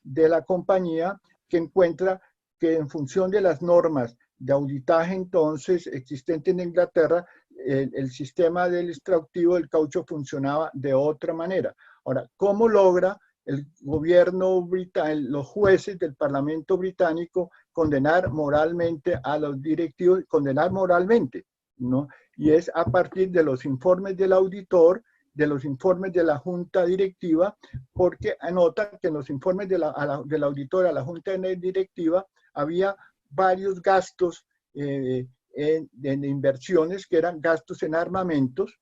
de la compañía, que encuentra que en función de las normas de auditaje entonces existente en Inglaterra, el sistema del extractivo del caucho funcionaba de otra manera. Ahora, ¿cómo logra el gobierno británico, los jueces del Parlamento británico, condenar moralmente a los directivos, condenar moralmente, ¿no? Y es a partir de los informes del auditor, de los informes de la junta directiva, porque anotan que en los informes del auditor a la junta directiva había varios gastos en inversiones que eran gastos en armamentos,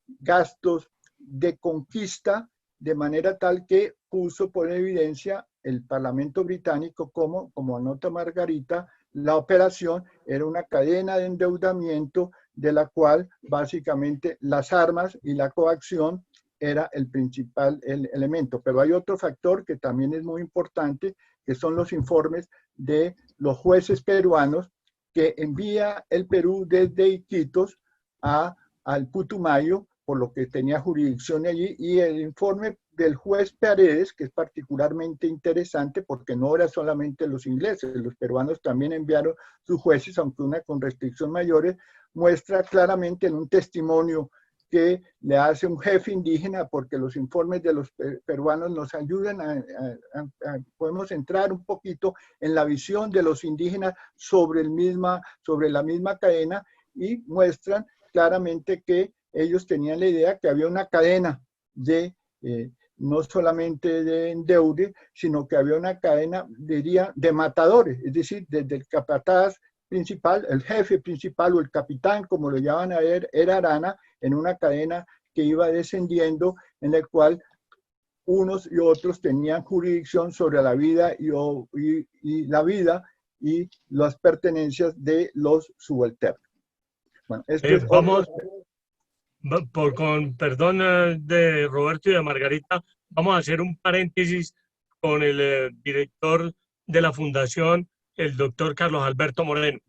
gastos de conquista, de manera tal que puso por evidencia el Parlamento británico como anota Margarita, la operación era una cadena de endeudamiento de la cual básicamente las armas y la coacción era el principal elemento. Pero hay otro factor que también es muy importante, que son los informes de los jueces peruanos que envía el Perú desde Iquitos al Putumayo, por lo que tenía jurisdicción allí, y el informe del juez Paredes, que es particularmente interesante porque no era solamente los ingleses, los peruanos también enviaron sus jueces, aunque una con restricciones mayores, muestra claramente en un testimonio que le hace un jefe indígena, porque los informes de los peruanos nos ayudan podemos entrar un poquito en la visión de los indígenas sobre la misma cadena, y muestran claramente que ellos tenían la idea que había una cadena de, no solamente de endeude, sino que había una cadena, diría, de matadores, es decir, desde el capataz principal, el jefe principal o el capitán, como lo llaman a ver, era Arana, en una cadena que iba descendiendo, en el cual unos y otros tenían jurisdicción sobre la vida y la vida y las pertenencias de los subalternos. Bueno, esto es vamos, con perdón de Roberto y de Margarita, vamos a hacer un paréntesis con el director de la Fundación, el doctor Carlos Alberto Moreno.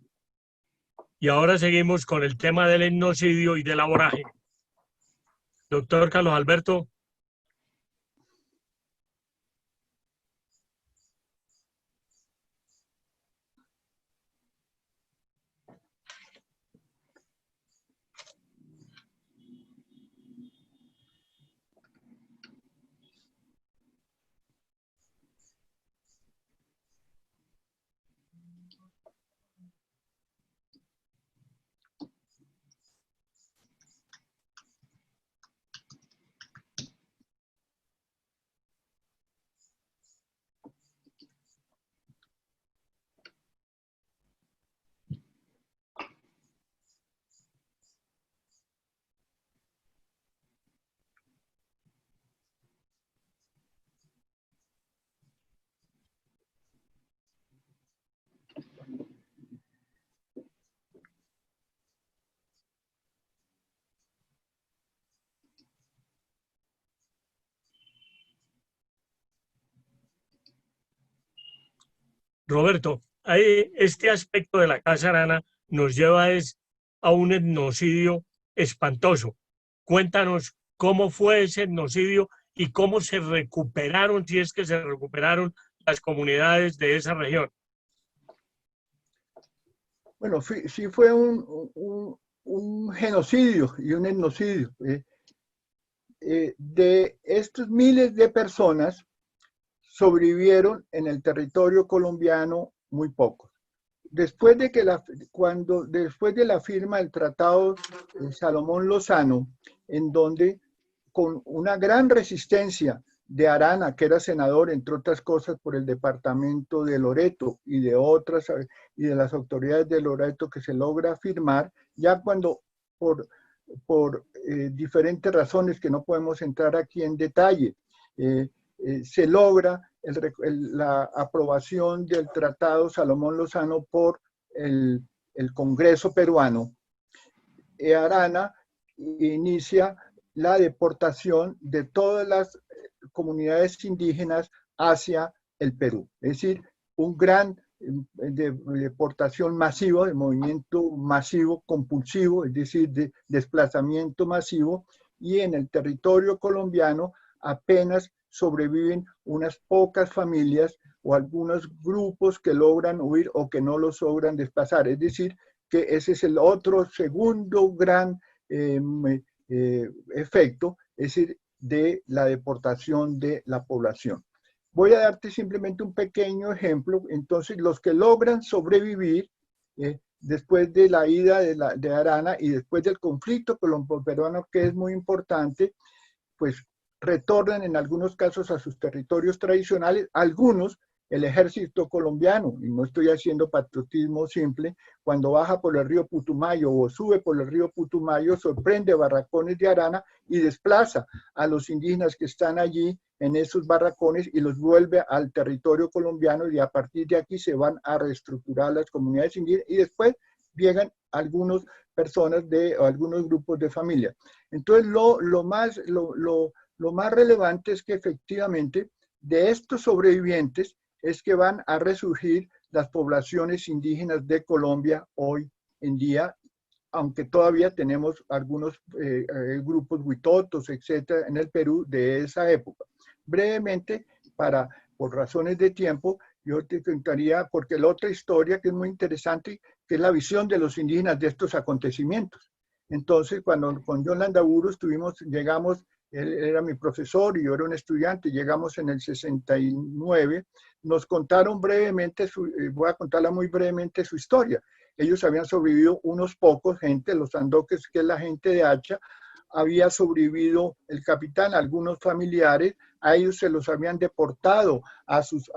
Y ahora seguimos con el tema del etnocidio y de la vorágine. Doctor Carlos Alberto. Roberto, este aspecto de la Casa Arana nos lleva a un etnocidio espantoso. Cuéntanos cómo fue ese etnocidio y cómo se recuperaron, si es que se recuperaron las comunidades de esa región. Bueno, sí fue un genocidio y un etnocidio. De estos miles de personas sobrevivieron en el territorio colombiano muy pocos. Después de la firma del Tratado Salomón Lozano, en donde con una gran resistencia de Arana, que era senador, entre otras cosas, por el departamento de Loreto y de las autoridades de Loreto, que se logra firmar, ya cuando por diferentes razones que no podemos entrar aquí en detalle, se logra la aprobación del Tratado Salomón Lozano por el Congreso peruano. Arana inicia la deportación de todas las comunidades indígenas hacia el Perú. Es decir, un gran deportación masiva, de movimiento masivo, compulsivo, es decir, de desplazamiento masivo, y en el territorio colombiano apenas sobreviven unas pocas familias o algunos grupos que logran huir o que no los logran desplazar. Es decir, que ese es el otro segundo gran efecto, es decir, de la deportación de la población. Voy a darte simplemente un pequeño ejemplo. Entonces, los que logran sobrevivir después de la ida de Arana y después del conflicto colombo-peruano, que es muy importante, pues retornan en algunos casos a sus territorios tradicionales. Algunos, el ejército colombiano, y no estoy haciendo patriotismo simple, cuando baja por el río Putumayo o sube por el río Putumayo, sorprende barracones de Arana y desplaza a los indígenas que están allí en esos barracones y los vuelve al territorio colombiano, y a partir de aquí se van a reestructurar las comunidades indígenas y después llegan algunas personas o algunos grupos de familia. Entonces, lo más relevante es que efectivamente de estos sobrevivientes es que van a resurgir las poblaciones indígenas de Colombia hoy en día, aunque todavía tenemos algunos grupos huitotos, etcétera, en el Perú de esa época. Brevemente, por razones de tiempo, yo te contaría, porque la otra historia que es muy interesante, que es la visión de los indígenas de estos acontecimientos. Entonces, cuando con John Landaburu llegamos, él era mi profesor y yo era un estudiante, llegamos en el 69, nos contaron brevemente, voy a contarla muy brevemente su historia. Ellos habían sobrevivido unos pocos, los andoques, que es la gente de Hacha, había sobrevivido el capitán, algunos familiares, a ellos se los habían deportado a sus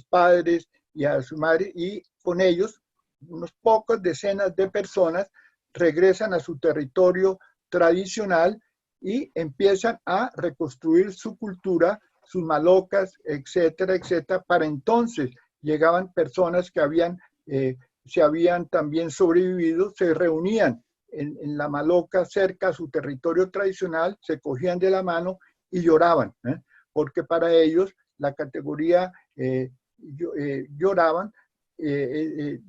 padres y a su madre, y con ellos unos pocos decenas de personas regresan a su territorio tradicional y empiezan a reconstruir su cultura, sus malocas, etcétera, etcétera. Para entonces llegaban personas que se habían también sobrevivido, se reunían en la maloca cerca a su territorio tradicional, se cogían de la mano y lloraban, porque para ellos la categoría lloraban de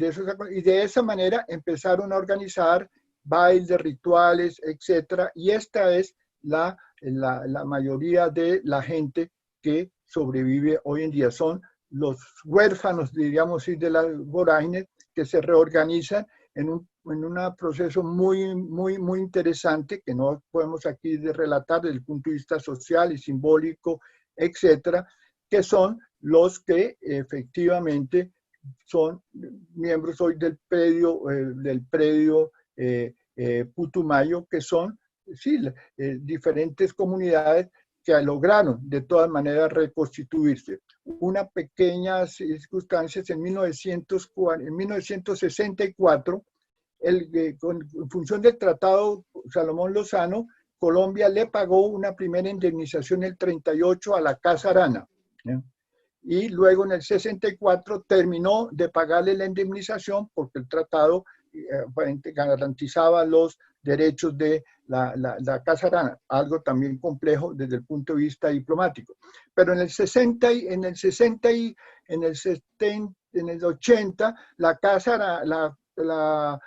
esos, y de esa manera empezaron a organizar bailes, rituales, etcétera, y esta es la mayoría de la gente que sobrevive hoy en día. Son los huérfanos, diríamos, de las vorágines, que se reorganizan en un proceso muy, muy, muy interesante, que no podemos aquí relatar desde el punto de vista social y simbólico, etcétera, que son los que efectivamente son miembros hoy del predio Putumayo, que son diferentes comunidades que lograron de todas maneras reconstituirse. Una pequeña circunstancia es en 1964, en función del Tratado Salomón Lozano, Colombia le pagó una primera indemnización en el 38 a la Casa Arana, y luego en el 64 terminó de pagarle la indemnización porque el tratado garantizaba los derechos de la Casa Arana, algo también complejo desde el punto de vista diplomático. Pero en el 60 y en el 60 y en el 70, en el 80, la Casa, la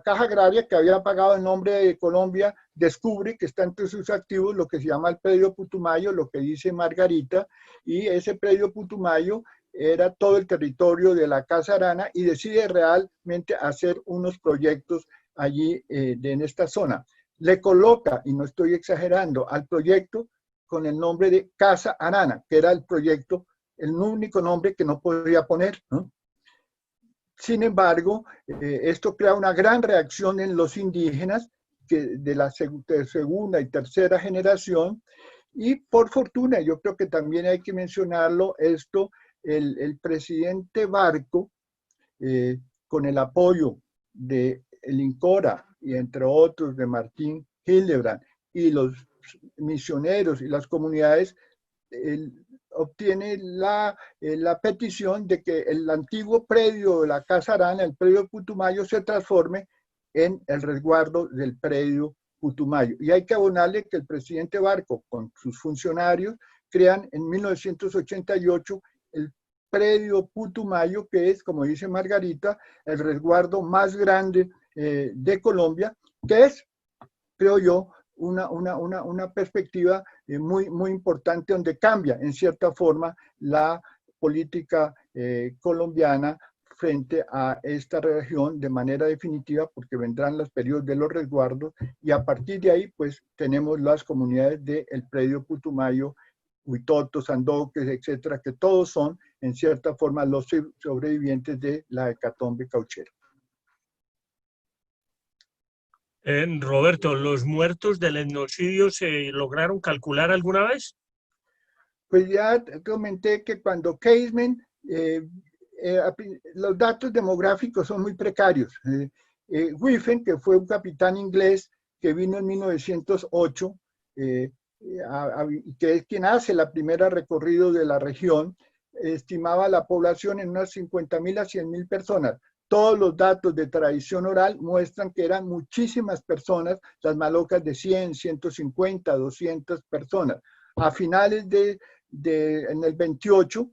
Caja Agraria, que había pagado en nombre de Colombia, descubre que está entre sus activos lo que se llama el predio Putumayo, lo que dice Margarita, y ese predio Putumayo era todo el territorio de la Casa Arana y decide realmente hacer unos proyectos allí en esta zona. Le coloca, y no estoy exagerando, al proyecto con el nombre de Casa Arana, que era el proyecto, el único nombre que no podía poner, ¿no? Sin embargo, esto crea una gran reacción en los indígenas de la segunda y tercera generación, y por fortuna, yo creo que también hay que mencionarlo, esto, el presidente Barco, con el apoyo de el INCORA y entre otros de Martín Hildebrand y los misioneros y las comunidades, obtiene la petición de que el antiguo predio de la Casa Arana, el predio Putumayo, se transforme en el resguardo del predio Putumayo. Y hay que abonarle que el presidente Barco, con sus funcionarios, crean en 1988 el predio Putumayo, que es, como dice Margarita, el resguardo más grande de Colombia, que es, creo yo, una perspectiva muy importante, donde cambia en cierta forma la política colombiana frente a esta región de manera definitiva, porque vendrán los periodos de los resguardos y a partir de ahí pues tenemos las comunidades del predio Putumayo, Huitotos, Sandoques, etcétera, que todos son en cierta forma los sobrevivientes de la hecatombe cauchera. Roberto, ¿los muertos del etnocidio se lograron calcular alguna vez? Pues ya comenté que cuando Casement, los datos demográficos son muy precarios. Whiffen, que fue un capitán inglés que vino en 1908, que es quien hace la primera recorrido de la región, estimaba la población en unas 50.000 a 100.000 personas. Todos los datos de tradición oral muestran que eran muchísimas personas, las malocas de 100, 150, 200 personas. A finales en el 28,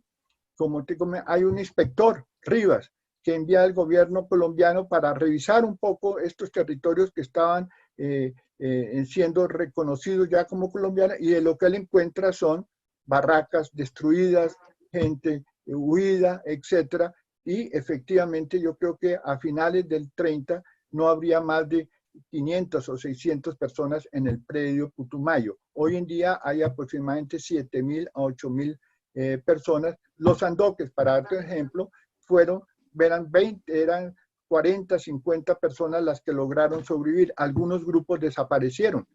como te comenté, hay un inspector, Rivas, que envía al gobierno colombiano para revisar un poco estos territorios que estaban siendo reconocidos ya como colombianos, y de lo que él encuentra son barracas destruidas, gente huida, etcétera. Y efectivamente yo creo que a finales del 30 no habría más de 500 o 600 personas en el predio Putumayo. Hoy en día hay aproximadamente 7.000 a 8.000 personas. Los sandoques, para darte un ejemplo, eran 40, 50 personas las que lograron sobrevivir. Algunos grupos desaparecieron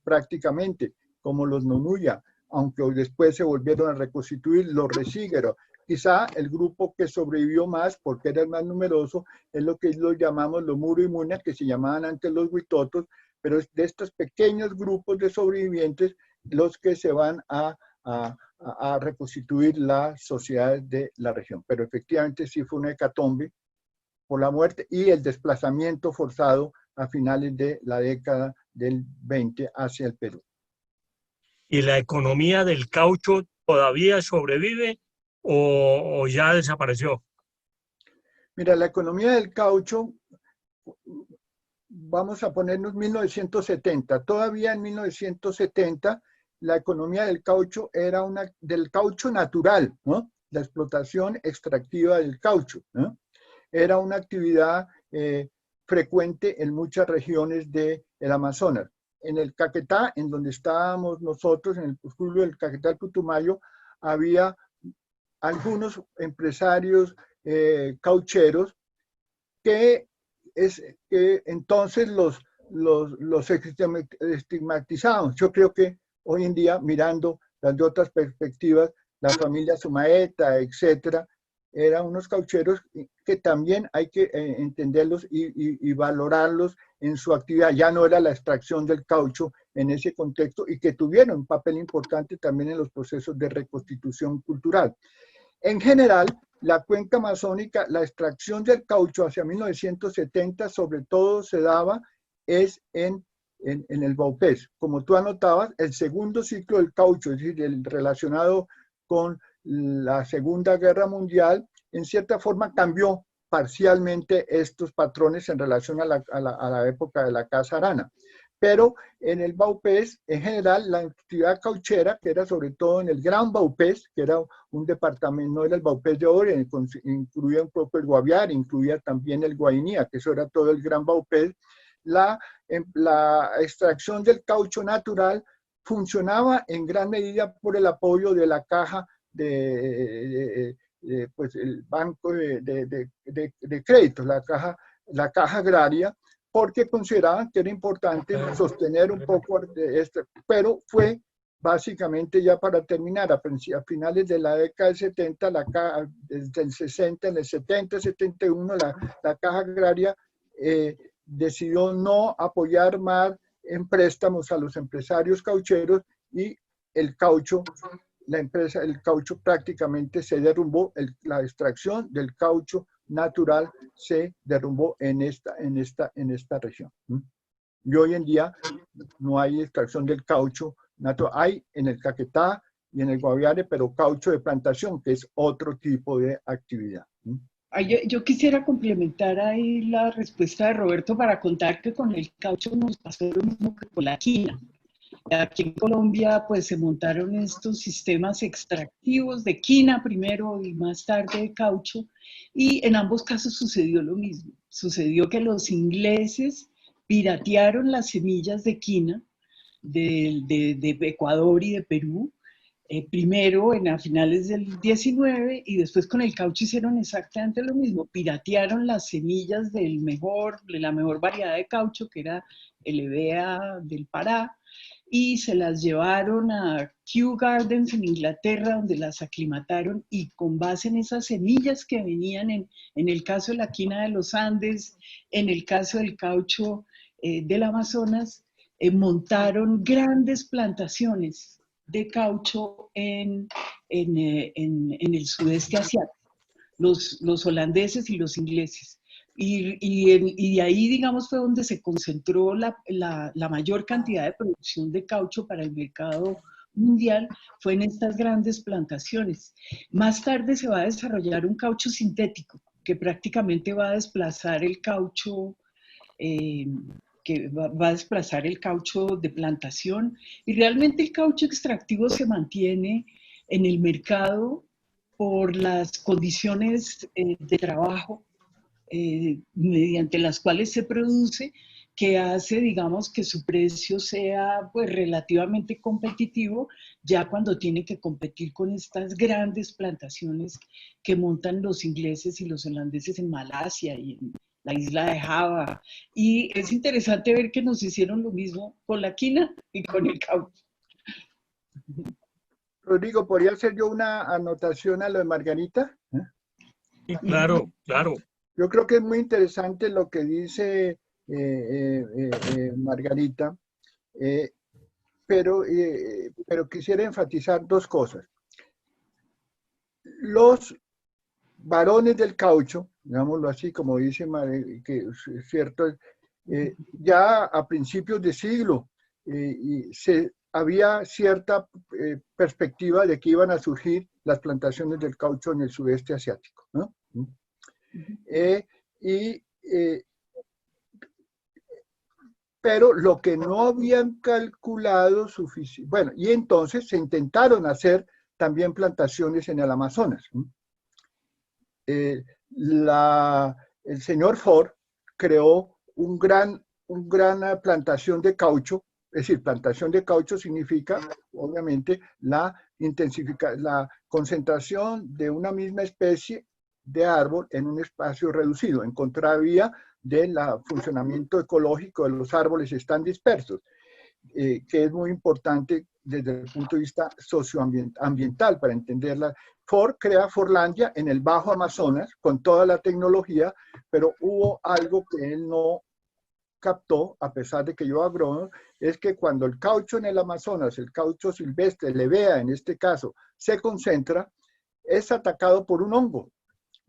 prácticamente, como los Nonuya, aunque después se volvieron a reconstituir, los Resígueros. Quizá el grupo que sobrevivió más, porque era el más numeroso, es lo que lo llamamos los Muro y Muna, que se llamaban antes los Huitotos, pero es de estos pequeños grupos de sobrevivientes los que se van a reconstituir las sociedades de la región. Pero efectivamente sí fue una hecatombe por la muerte y el desplazamiento forzado a finales de la década del 20 hacia el Perú. ¿Y la economía del caucho todavía sobrevive o ya desapareció? Mira, la economía del caucho, vamos a ponernos 1970. Todavía en 1970 la economía del caucho era del caucho natural, ¿no? La explotación extractiva del caucho, ¿no? Era una actividad frecuente en muchas regiones del Amazonas. En el Caquetá, en donde estábamos nosotros, en el pueblo del Caquetá, el Putumayo, había algunos empresarios caucheros que entonces los estigmatizaban. Yo creo que hoy en día, mirando las de otras perspectivas, la familia Sumaeta, etcétera, eran unos caucheros que también hay que entenderlos y valorarlos en su actividad. Ya no era la extracción del caucho en ese contexto y que tuvieron un papel importante también en los procesos de reconstitución cultural. En general, la cuenca amazónica, la extracción del caucho hacia 1970 sobre todo se daba en en el Baupés. Como tú anotabas, el segundo ciclo del caucho, es decir, el relacionado con la Segunda Guerra Mundial, en cierta forma cambió parcialmente estos patrones en relación a la época de la Casa Arana. Pero en el Baupés, en general, la actividad cauchera, que era sobre todo en el Gran Baupés, que era un departamento, no era el Baupés de Oren, incluía un poco el Guaviare, incluía también el Guainía, que eso era todo el Gran Baupés. La extracción del caucho natural funcionaba en gran medida por el apoyo de la caja pues el banco de créditos, la caja agraria, porque consideraban que era importante sostener un poco esto, pero fue básicamente, ya para terminar, a finales de la década del 70, desde el 60, en el 70, 71, la caja agraria decidió no apoyar más en préstamos a los empresarios caucheros y el caucho, el caucho prácticamente se derrumbó, la extracción del caucho natural se derrumbó en esta región. Y hoy en día no hay extracción del caucho natural, hay en el Caquetá y en el Guaviare, pero caucho de plantación, que es otro tipo de actividad. Yo quisiera complementar ahí la respuesta de Roberto para contar que con el caucho nos pasó lo mismo que con la quina. Aquí en Colombia pues se montaron estos sistemas extractivos de quina primero y más tarde de caucho, y en ambos casos sucedió lo mismo. Sucedió que los ingleses piratearon las semillas de quina de Ecuador y de Perú, primero a finales del 19, y después con el caucho hicieron exactamente lo mismo. Piratearon las semillas de la mejor variedad de caucho, que era el Hevea del Pará, y se las llevaron a Kew Gardens en Inglaterra, donde las aclimataron, y con base en esas semillas que venían en el caso de la quina de los Andes, en el caso del caucho del Amazonas, montaron grandes plantaciones de caucho en el sudeste asiático, los holandeses y los ingleses. Y de ahí, digamos, fue donde se concentró la mayor cantidad de producción de caucho para el mercado mundial, fue en estas grandes plantaciones. Más tarde se va a desarrollar un caucho sintético, que prácticamente va a desplazar el caucho va a desplazar el caucho de plantación, y realmente el caucho extractivo se mantiene en el mercado por las condiciones de trabajo mediante las cuales se produce, que hace, digamos, que su precio sea pues relativamente competitivo, ya cuando tiene que competir con estas grandes plantaciones que montan los ingleses y los holandeses en Malasia y en la isla de Java. Y es interesante ver que nos hicieron lo mismo con la quina y con el caucho. Rodrigo, ¿podría hacer yo una anotación a lo de Margarita? Sí, claro, claro. Yo creo que es muy interesante lo que dice Margarita, pero quisiera enfatizar dos cosas. Los varones del caucho, digámoslo así, como dice que es cierto, ya a principios de siglo había cierta perspectiva de que iban a surgir las plantaciones del caucho en el sudeste asiático, ¿no? Pero lo que no habían calculado suficiente, bueno, y entonces se intentaron hacer también plantaciones en el Amazonas. El señor Ford creó una gran plantación de caucho, es decir, plantación de caucho significa, obviamente, la concentración de una misma especie de árbol en un espacio reducido, en contravía del funcionamiento ecológico de los árboles están dispersos, que es muy importante desde el punto de vista socioambiental para entenderla. Ford crea Forlandia en el Bajo Amazonas con toda la tecnología, pero hubo algo que él no captó, a pesar de que yo agrónomo, es que cuando el caucho en el Amazonas, el caucho silvestre, el Hevea en este caso, se concentra, es atacado por un hongo.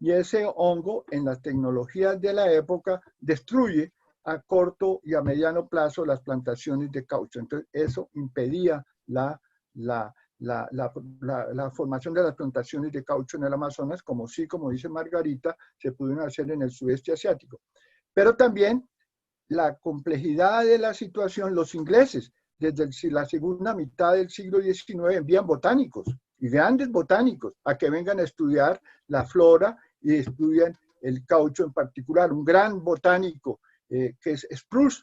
Y ese hongo, en las tecnologías de la época, destruye a corto y a mediano plazo las plantaciones de caucho. Entonces, eso impedía la formación de las plantaciones de caucho en el Amazonas, como sí, como dice Margarita, se pudieron hacer en el sudeste asiático. Pero también la complejidad de la situación, los ingleses, desde la segunda mitad del siglo XIX, envían botánicos, y grandes botánicos, a que vengan a estudiar la flora y estudian el caucho en particular. Un gran botánico que es Spruce,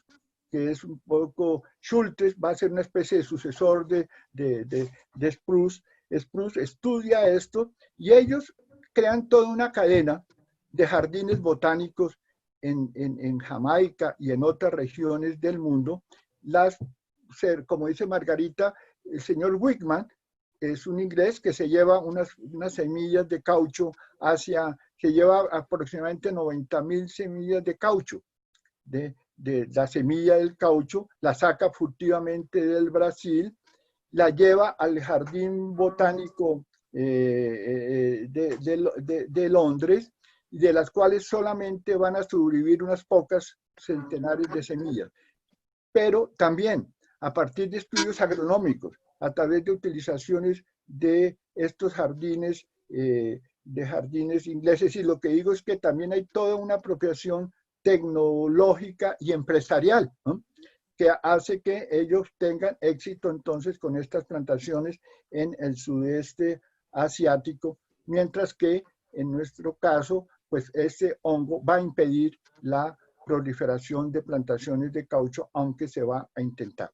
que es un poco Schultes, va a ser una especie de sucesor de Spruce. Spruce estudia esto y ellos crean toda una cadena de jardines botánicos en Jamaica y en otras regiones del mundo. Como dice Margarita, el señor Wickman es un inglés que se lleva unas semillas de caucho se lleva aproximadamente 90.000 semillas de caucho, de la semilla del caucho, la saca furtivamente del Brasil, la lleva al Jardín Botánico de Londres, de las cuales solamente van a sobrevivir unas pocas centenares de semillas. Pero también, a partir de estudios agronómicos, a través de utilizaciones de estos jardines, ingleses, y lo que digo es que también hay toda una apropiación tecnológica y empresarial, ¿no?, que hace que ellos tengan éxito entonces con estas plantaciones en el sudeste asiático, mientras que en nuestro caso, pues este hongo va a impedir la proliferación de plantaciones de caucho, aunque se va a intentar.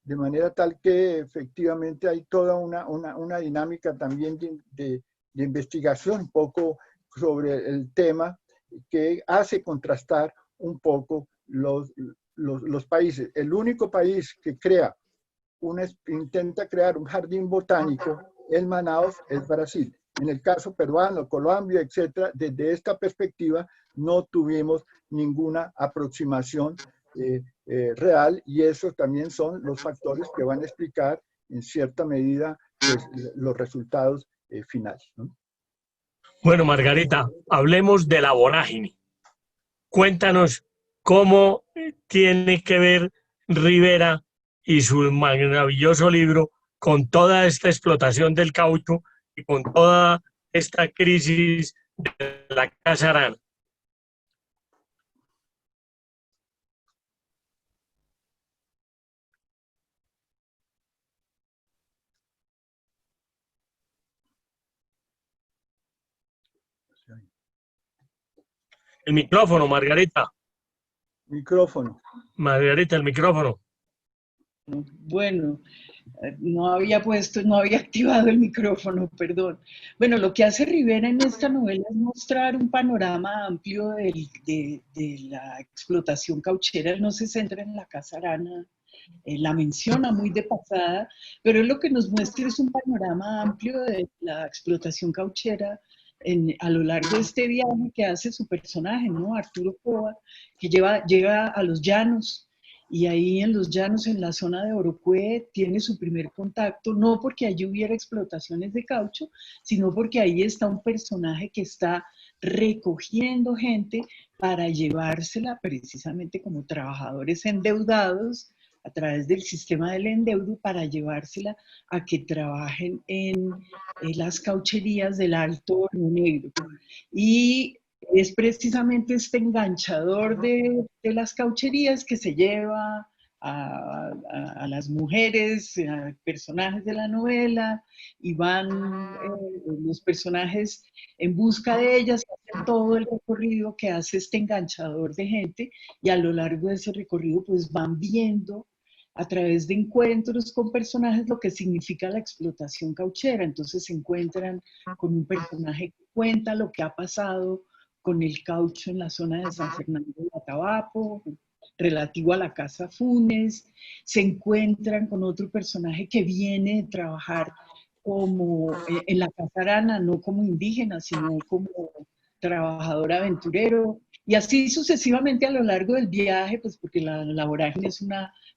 De manera tal que efectivamente hay toda una dinámica también de investigación un poco sobre el tema, que hace contrastar un poco los países. El único país que intenta crear un jardín botánico en Manaos es Brasil. En el caso peruano, Colombia, etcétera, desde esta perspectiva no tuvimos ninguna aproximación real, y esos también son los factores que van a explicar en cierta medida pues, los resultados finales, ¿no? Bueno, Margarita, hablemos de la vorágine. Cuéntanos cómo tiene que ver Rivera y su maravilloso libro con toda esta explotación del caucho y con toda esta crisis de la Casa Arana. El micrófono, Margarita. Micrófono. Margarita, el micrófono. Bueno, no había activado el micrófono, perdón. Bueno, lo que hace Rivera en esta novela es mostrar un panorama amplio de la explotación cauchera. Él no se centra en la Casa Arana, la menciona muy de pasada, pero lo que nos muestra es un panorama amplio de la explotación cauchera a lo largo de este viaje que hace su personaje, ¿no? Arturo Cova, que llega a los llanos. Y ahí en los llanos, en la zona de Orocué, tiene su primer contacto, no porque allí hubiera explotaciones de caucho, sino porque ahí está un personaje que está recogiendo gente para llevársela precisamente como trabajadores endeudados a través del sistema del endeudo, para llevársela a que trabajen en las caucherías del Alto Río Negro. Y es precisamente este enganchador de las caucherías que se lleva a las mujeres, a personajes de la novela, y van los personajes en busca de ellas, hacen todo el recorrido que hace este enganchador de gente, y a lo largo de ese recorrido pues van viendo a través de encuentros con personajes lo que significa la explotación cauchera. Entonces se encuentran con un personaje que cuenta lo que ha pasado con el caucho en la zona de San Fernando de Atabapo, relativo a la Casa Funes. Se encuentran con otro personaje que viene de trabajar como en la Casa Arana, no como indígena, sino como trabajador aventurero. Y así sucesivamente a lo largo del viaje, pues porque la vorágine es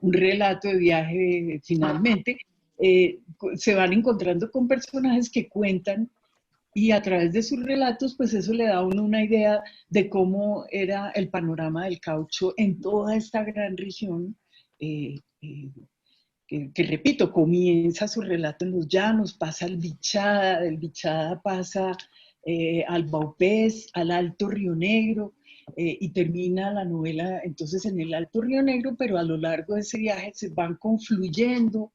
un relato de viaje finalmente, se van encontrando con personajes que cuentan Y a través de sus relatos, pues eso le da a uno una idea de cómo era el panorama del caucho en toda esta gran región, eh, eh, que repito, comienza su relato en los llanos, pasa al Bichada, del Bichada pasa al Baupés, al Alto Río Negro, y termina la novela entonces en el Alto Río Negro, pero a lo largo de ese viaje se van confluyendo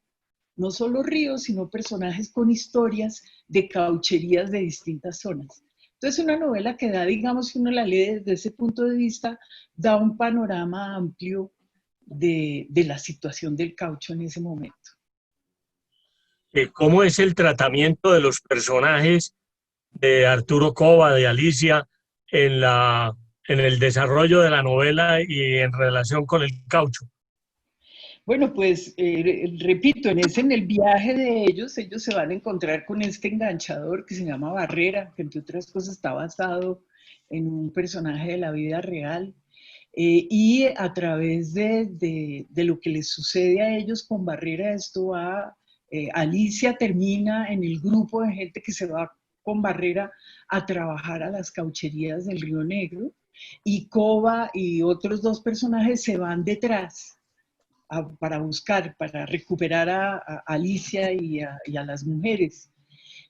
no solo ríos, sino personajes con historias de caucherías de distintas zonas. Entonces, una novela que da, digamos, si uno la lee desde ese punto de vista, da un panorama amplio de la situación del caucho en ese momento. ¿Cómo es el tratamiento de los personajes de Arturo Cova, de Alicia, en en el desarrollo de la novela y en relación con el caucho? Bueno, pues repito, en el viaje de ellos se van a encontrar con este enganchador que se llama Barrera, que entre otras cosas está basado en un personaje de la vida real. Y a través de lo que les sucede a ellos con Barrera, esto va, Alicia termina en el grupo de gente que se va con Barrera a trabajar a las caucherías del Río Negro, y Cova y otros dos personajes se van detrás para buscar, para recuperar a Alicia y a las mujeres.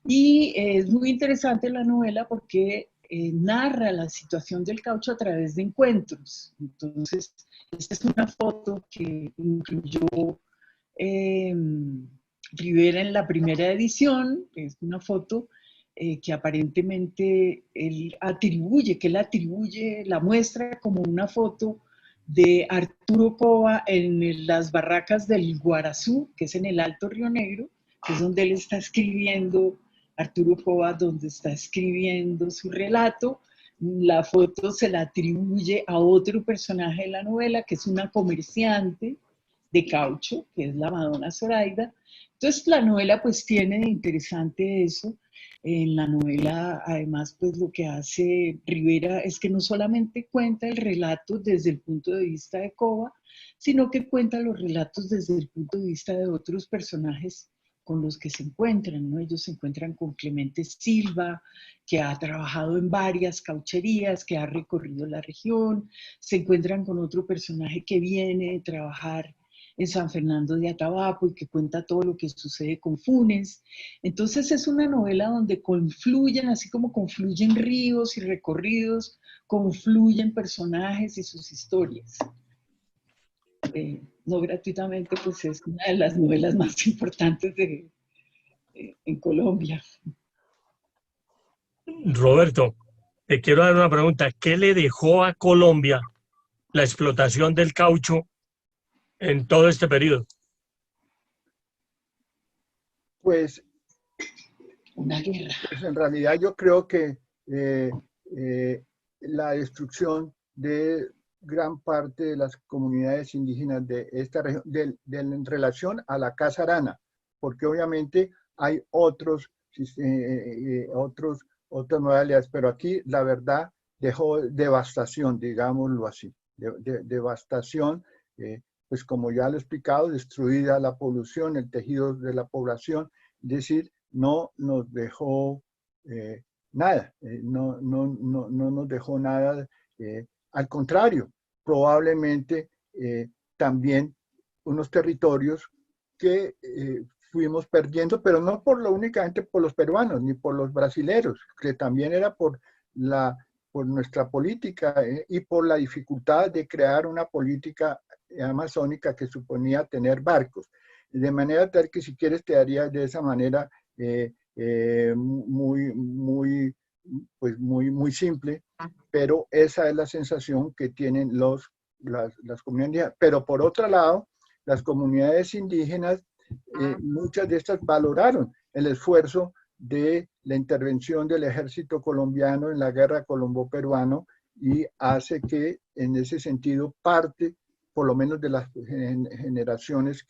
Y es muy interesante la novela porque narra la situación del caucho a través de encuentros. Entonces, esta es una foto que incluyó Rivera en la primera edición, es una foto que aparentemente él atribuye, la muestra como una foto de Arturo Cova en las barracas del Guarazú, que es en el Alto Río Negro, que es donde él está escribiendo, Arturo Cova, donde está escribiendo su relato. La foto se la atribuye a otro personaje de la novela, que es una comerciante de caucho, que es la Madonna Zoraida. Entonces la novela pues tiene de interesante eso. En la novela, además, pues lo que hace Rivera es que no solamente cuenta el relato desde el punto de vista de Cova, sino que cuenta los relatos desde el punto de vista de otros personajes con los que se encuentran, ¿no? Ellos se encuentran con Clemente Silva, que ha trabajado en varias caucherías, que ha recorrido la región, se encuentran con otro personaje que viene de trabajar en San Fernando de Atabapo y que cuenta todo lo que sucede con Funes. Entonces es una novela donde confluyen, así como confluyen ríos y recorridos, confluyen personajes y sus historias. No gratuitamente, pues es una de las novelas más importantes en Colombia. Roberto, te quiero dar una pregunta. ¿Qué le dejó a Colombia la explotación del caucho en todo este periodo? Pues, una guerra. Pues en realidad yo creo que la destrucción de gran parte de las comunidades indígenas de esta región, en relación a la Casa Arana, porque obviamente hay otras modalidades, pero aquí la verdad dejó devastación, digámoslo así, devastación, pues como ya lo he explicado, destruida la población, el tejido de la población, es decir, no nos dejó nada, no nos dejó nada, al contrario, probablemente también unos territorios que fuimos perdiendo, pero no únicamente por los peruanos ni por los brasileros, que también era por nuestra política y por la dificultad de crear una política amazónica que suponía tener barcos. De manera tal que si quieres te daría de esa manera muy simple, pero esa es la sensación que tienen las comunidades indígenas. Pero por otro lado, las comunidades indígenas, muchas de estas valoraron el esfuerzo de la intervención del ejército colombiano en la guerra colombo-peruano y hace que en ese sentido parte, por lo menos de las generaciones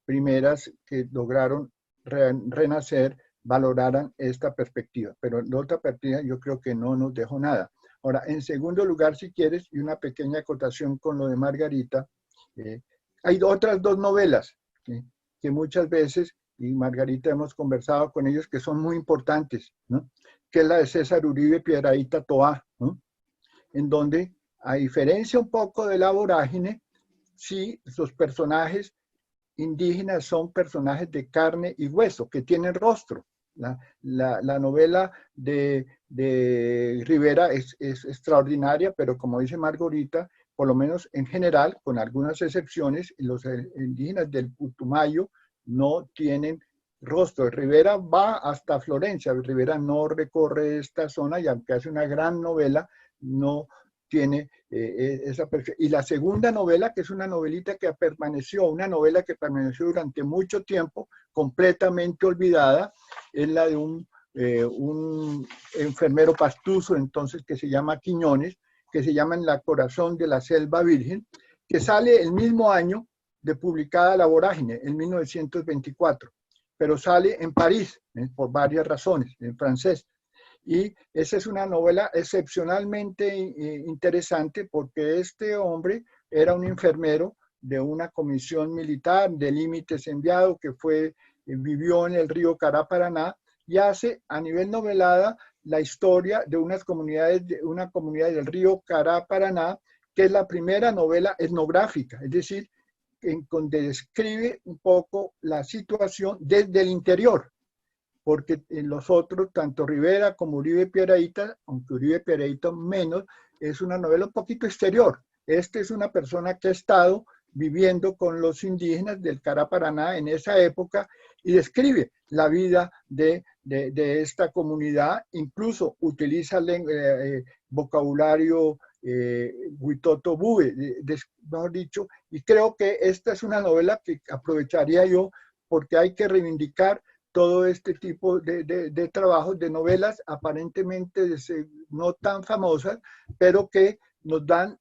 primeras que lograron renacer, valoraran esta perspectiva. Pero la otra perspectiva yo creo que no nos dejó nada. Ahora, en segundo lugar, si quieres, y una pequeña acotación con lo de Margarita, hay otras dos novelas que muchas veces y Margarita hemos conversado con ellos, que son muy importantes, ¿no? Que es la de César Uribe Piedrahíta Toá, ¿no? En donde, a diferencia un poco de La Vorágine, sí, los personajes indígenas son personajes de carne y hueso, que tienen rostro. La novela de Rivera es extraordinaria, pero como dice Margarita, por lo menos en general, con algunas excepciones, los indígenas del Putumayo no tienen rostro. Rivera va hasta Florencia, Rivera no recorre esta zona y aunque hace una gran novela, no tiene esa perfección. Y la segunda novela, que es una novelita que permaneció, una novela que permaneció durante mucho tiempo, completamente olvidada, es la de un enfermero pastuso, entonces, que se llama Quiñones, que se llama En la corazón de la selva virgen, que sale el mismo año de publicada La Vorágine, en 1924, pero sale en París, por varias razones, en francés. Y esa es una novela excepcionalmente interesante porque este hombre era un enfermero de una comisión militar de límites enviado que vivió en el río Cará-Paraná y hace a nivel novelada la historia de una comunidad del río Cará-Paraná, que es la primera novela etnográfica, es decir, donde describe un poco la situación desde el interior, porque en los otros, tanto Rivera como Uribe Piedrahíta, aunque Uribe Piedrahíta menos, es una novela un poquito exterior. Este es una persona que ha estado viviendo con los indígenas del Cará-Paraná en esa época y describe la vida de esta comunidad, incluso utiliza vocabulario huitoto bue, mejor dicho, y creo que esta es una novela que aprovecharía yo porque hay que reivindicar todo este tipo de trabajos, de novelas aparentemente no tan famosas, pero que nos dan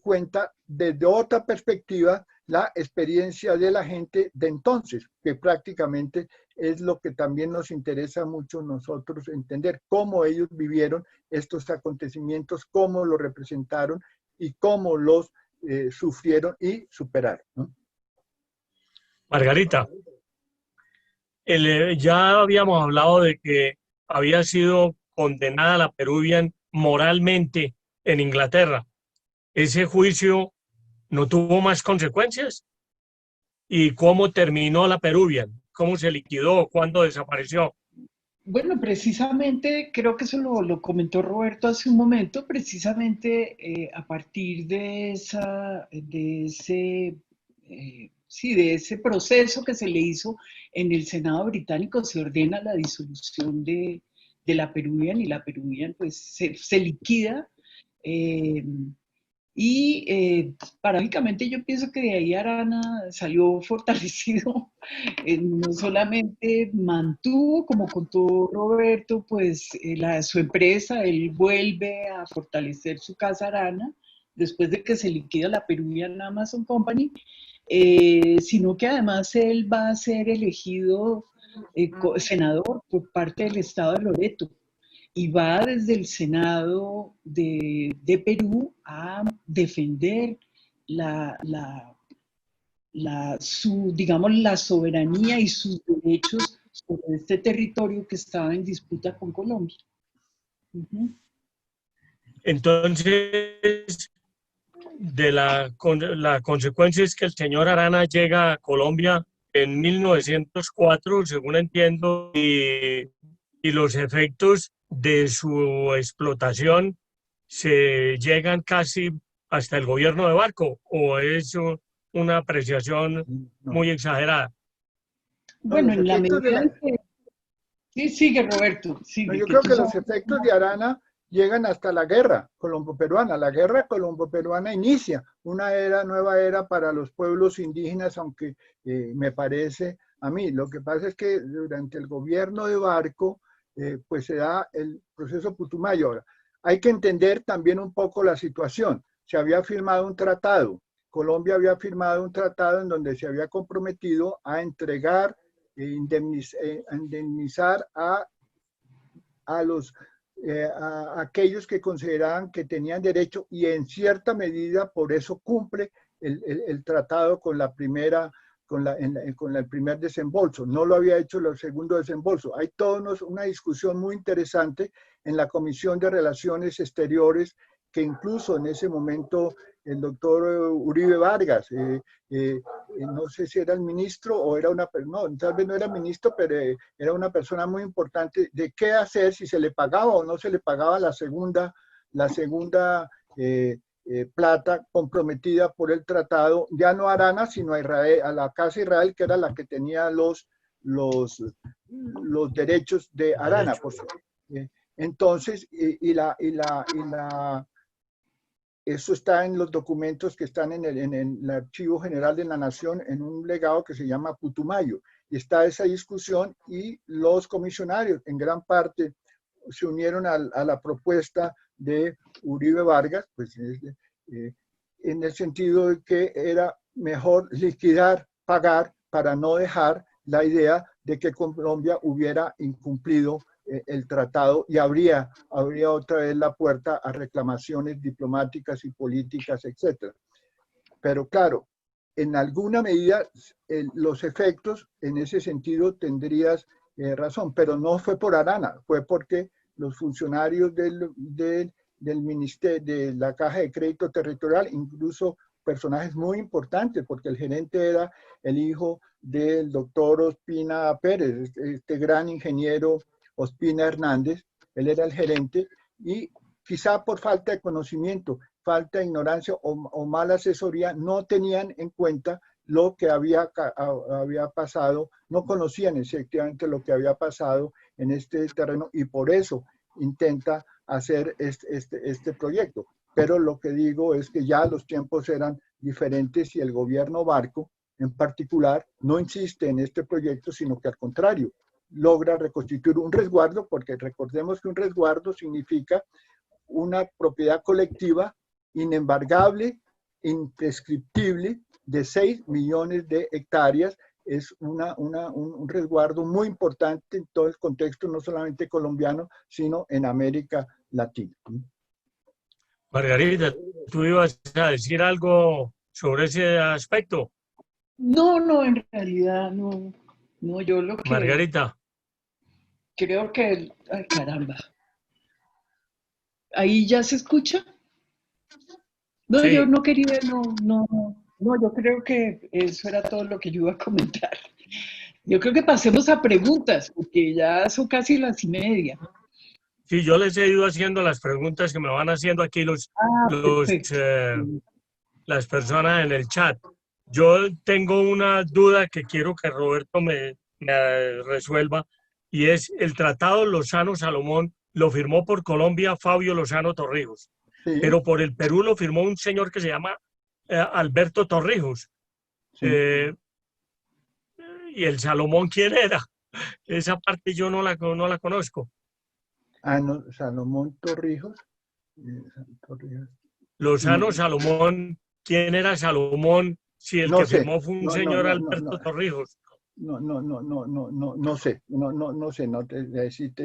cuenta desde otra perspectiva la experiencia de la gente de entonces, que prácticamente es lo que también nos interesa mucho nosotros entender, cómo ellos vivieron estos acontecimientos, cómo los representaron y cómo los sufrieron y superaron, ¿no? Margarita, ya habíamos hablado de que había sido condenada la Peruvian moralmente en Inglaterra. ¿Ese juicio no tuvo más consecuencias? ¿Y cómo terminó la Peruvian? ¿Cómo se liquidó? ¿Cuándo desapareció? Bueno, precisamente, creo que eso lo comentó Roberto hace un momento, precisamente a partir de ese proceso que se le hizo en el Senado británico, se ordena la disolución de la Peruvian y la Peruvian pues se liquida. Paradójicamente yo pienso que de ahí Arana salió fortalecido, no solamente mantuvo, como contó Roberto, pues su empresa, él vuelve a fortalecer su casa Arana, después de que se liquida la Peruvian Amazon Company, sino que además él va a ser elegido senador por parte del estado de Loreto. Y va desde el Senado de Perú a defender digamos, la soberanía y sus derechos sobre este territorio que estaba en disputa con Colombia. Entonces, la consecuencia es que el señor Arana llega a Colombia en 1904, según entiendo, y los efectos de su explotación se llegan casi hasta el gobierno de Barco, ¿o es una apreciación muy exagerada? Bueno, en la medida en que... Sí, sigue Roberto, sigue. Yo creo que los efectos de Arana llegan hasta la guerra colombo-peruana. La guerra colombo-peruana inicia una nueva era para los pueblos indígenas, aunque me parece a mí. Lo que pasa es que durante el gobierno de Barco, pues se da el proceso Putumayo. Ahora, hay que entender también un poco la situación. Se había firmado un tratado. Colombia había firmado un tratado en donde se había comprometido a entregar e indemnizar a aquellos que consideraban que tenían derecho, y en cierta medida por eso cumple el tratado con la primera con el primer desembolso, no lo había hecho el segundo desembolso. Hay toda una discusión muy interesante en la Comisión de Relaciones Exteriores, que incluso en ese momento el doctor Uribe Vargas, no sé si era el ministro o era no, tal vez no era ministro, pero era una persona muy importante de qué hacer, si se le pagaba o no se le pagaba la segunda plata comprometida por el tratado, ya no a Arana, sino a Israel, a la Casa Israel, que era la que tenía los derechos de Arana. Entonces, eso está en los documentos que están en el Archivo General de la Nación, en un legado que se llama Putumayo. Y está esa discusión y los comisionarios en gran parte se unieron a la propuesta de Uribe Vargas, pues, en el sentido de que era mejor liquidar, pagar, para no dejar la idea de que Colombia hubiera incumplido el tratado y habría otra vez la puerta a reclamaciones diplomáticas y políticas, etc. Pero claro, en alguna medida los efectos en ese sentido tendrías razón, pero no fue por Arana, fue porque los funcionarios del Ministerio de la Caja de Crédito Territorial, incluso personajes muy importantes, porque el gerente era el hijo del doctor Ospina Pérez, este gran ingeniero Ospina Hernández, él era el gerente, y quizá por falta de conocimiento, falta de ignorancia o mala asesoría, no tenían en cuenta lo que había pasado, no conocían efectivamente lo que había pasado en este terreno, y por eso intenta hacer este proyecto. Pero lo que digo es que ya los tiempos eran diferentes y el gobierno Barco, en particular, no insiste en este proyecto, sino que al contrario, logra reconstituir un resguardo, porque recordemos que un resguardo significa una propiedad colectiva inembargable, imprescriptible, de 6 millones de hectáreas. Es un resguardo muy importante en todo el contexto, no solamente colombiano, sino en América Latina. Margarita, ¿tú ibas a decir algo sobre ese aspecto? No, en realidad no. No, yo lo que Margarita. creo que... Ay, caramba. ¿Ahí ya se escucha? No, Sí. yo no quería, no, yo creo que eso era todo lo que yo iba a comentar. Yo creo que pasemos a preguntas, porque ya son casi las 1:30. Sí, yo les he ido haciendo las preguntas que me van haciendo aquí Perfecto. las personas en el chat. Yo tengo una duda que quiero que Roberto me resuelva, y es el Tratado Lozano-Salomón lo firmó por Colombia Fabio Lozano Torrijos, Sí, pero por el Perú lo firmó un señor que se llama Alberto Torrijos. sí. ¿Y el Salomón quién era? Esa parte yo no la conozco. No, Salomón Torrijos. Lozano Salomón, ¿quién era Salomón? Si el No que sé, firmó fue un señor Alberto Torrijos. no sé, no sé,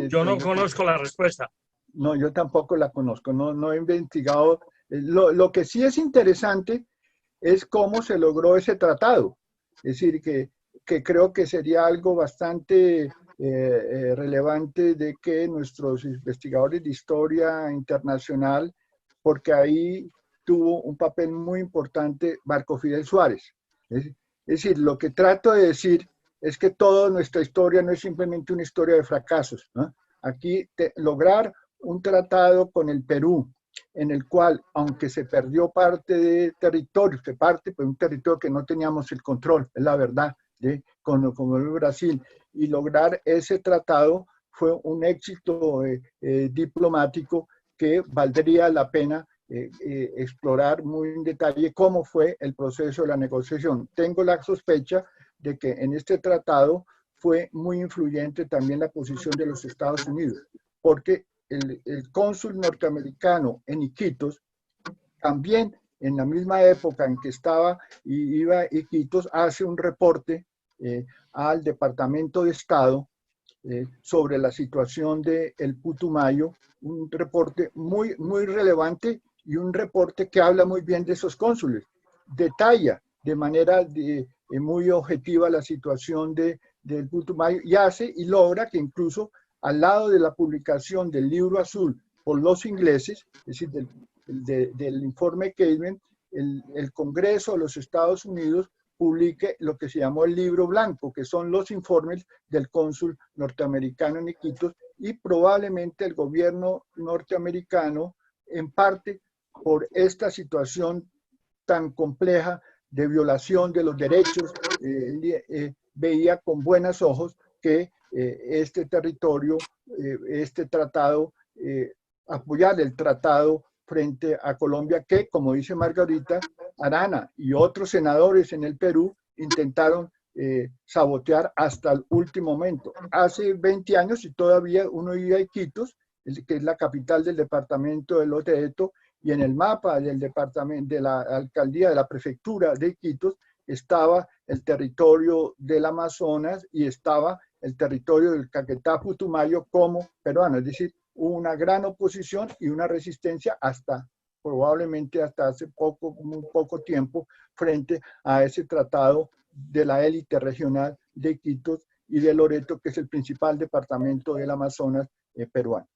Yo no conozco la respuesta. No, yo tampoco la conozco, no he investigado. Lo que sí es interesante es cómo se logró ese tratado. Es decir, que creo que sería algo bastante relevante de que nuestros investigadores de historia internacional, porque ahí tuvo un papel muy importante Marco Fidel Suárez. Es decir, lo que trato de decir es que toda nuestra historia no es simplemente una historia de fracasos, ¿no? Aquí lograr un tratado con el Perú, en el cual, aunque se perdió parte de territorio, pues un territorio que no teníamos el control, es la verdad, como el Brasil, y lograr ese tratado fue un éxito diplomático que valdría la pena explorar muy en detalle cómo fue el proceso de la negociación. Tengo la sospecha de que en este tratado fue muy influyente también la posición de los Estados Unidos, porque el cónsul norteamericano en Iquitos, también en la misma época en que iba a Iquitos, hace un reporte al Departamento de Estado sobre la situación del Putumayo, un reporte muy, muy relevante y un reporte que habla muy bien de esos cónsules. Detalla de manera muy objetiva la situación del Putumayo y hace y logra que incluso al lado de la publicación del libro azul por los ingleses, es decir, del informe Kamen, el Congreso de los Estados Unidos publique lo que se llamó el libro blanco, que son los informes del cónsul norteamericano en Iquitos, y probablemente el gobierno norteamericano, en parte por esta situación tan compleja de violación de los derechos, veía con buenos ojos que este territorio, este tratado, apoyar el tratado frente a Colombia, que, como dice Margarita, Arana y otros senadores en el Perú intentaron sabotear hasta el último momento. Hace 20 años y todavía uno iba a Iquitos, que es la capital del departamento de Loreto, y en el mapa del departamento, de la alcaldía, de la prefectura de Iquitos, estaba el territorio del Amazonas y estaba el territorio del Caquetá Putumayo como peruano, es decir, hubo una gran oposición y una resistencia hasta probablemente hasta hace muy poco tiempo frente a ese tratado de la élite regional de Iquitos y de Loreto, que es el principal departamento del Amazonas peruano.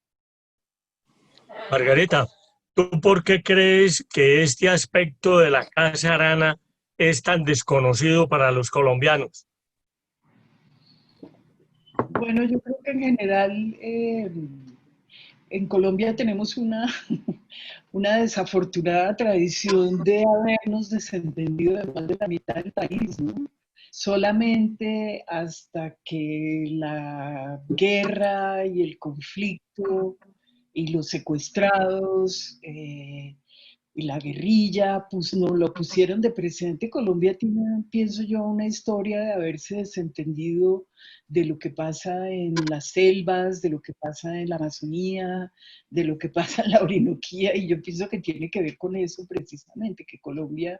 Margarita, ¿tú por qué crees que este aspecto de la Casa Arana es tan desconocido para los colombianos? Bueno, yo creo que en general en Colombia tenemos una desafortunada tradición de habernos desentendido de más de la mitad del país, ¿no? Solamente hasta que la guerra y el conflicto y los secuestrados y la guerrilla pues nos lo pusieron de presente. Colombia tiene, pienso yo, una historia de haberse desentendido de lo que pasa en las selvas, de lo que pasa en la Amazonía, de lo que pasa en la Orinoquía, y yo pienso que tiene que ver con eso precisamente, que Colombia,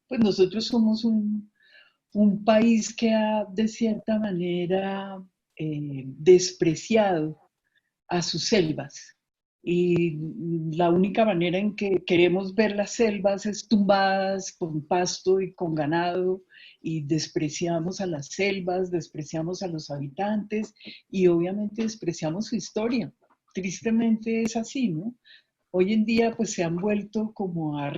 pues nosotros somos un país que ha de cierta manera despreciado a sus selvas. Y la única manera en que queremos ver las selvas es tumbadas con pasto y con ganado, y despreciamos a las selvas, despreciamos a los habitantes y obviamente despreciamos su historia. Tristemente es así, ¿no? Hoy en día pues se han vuelto como a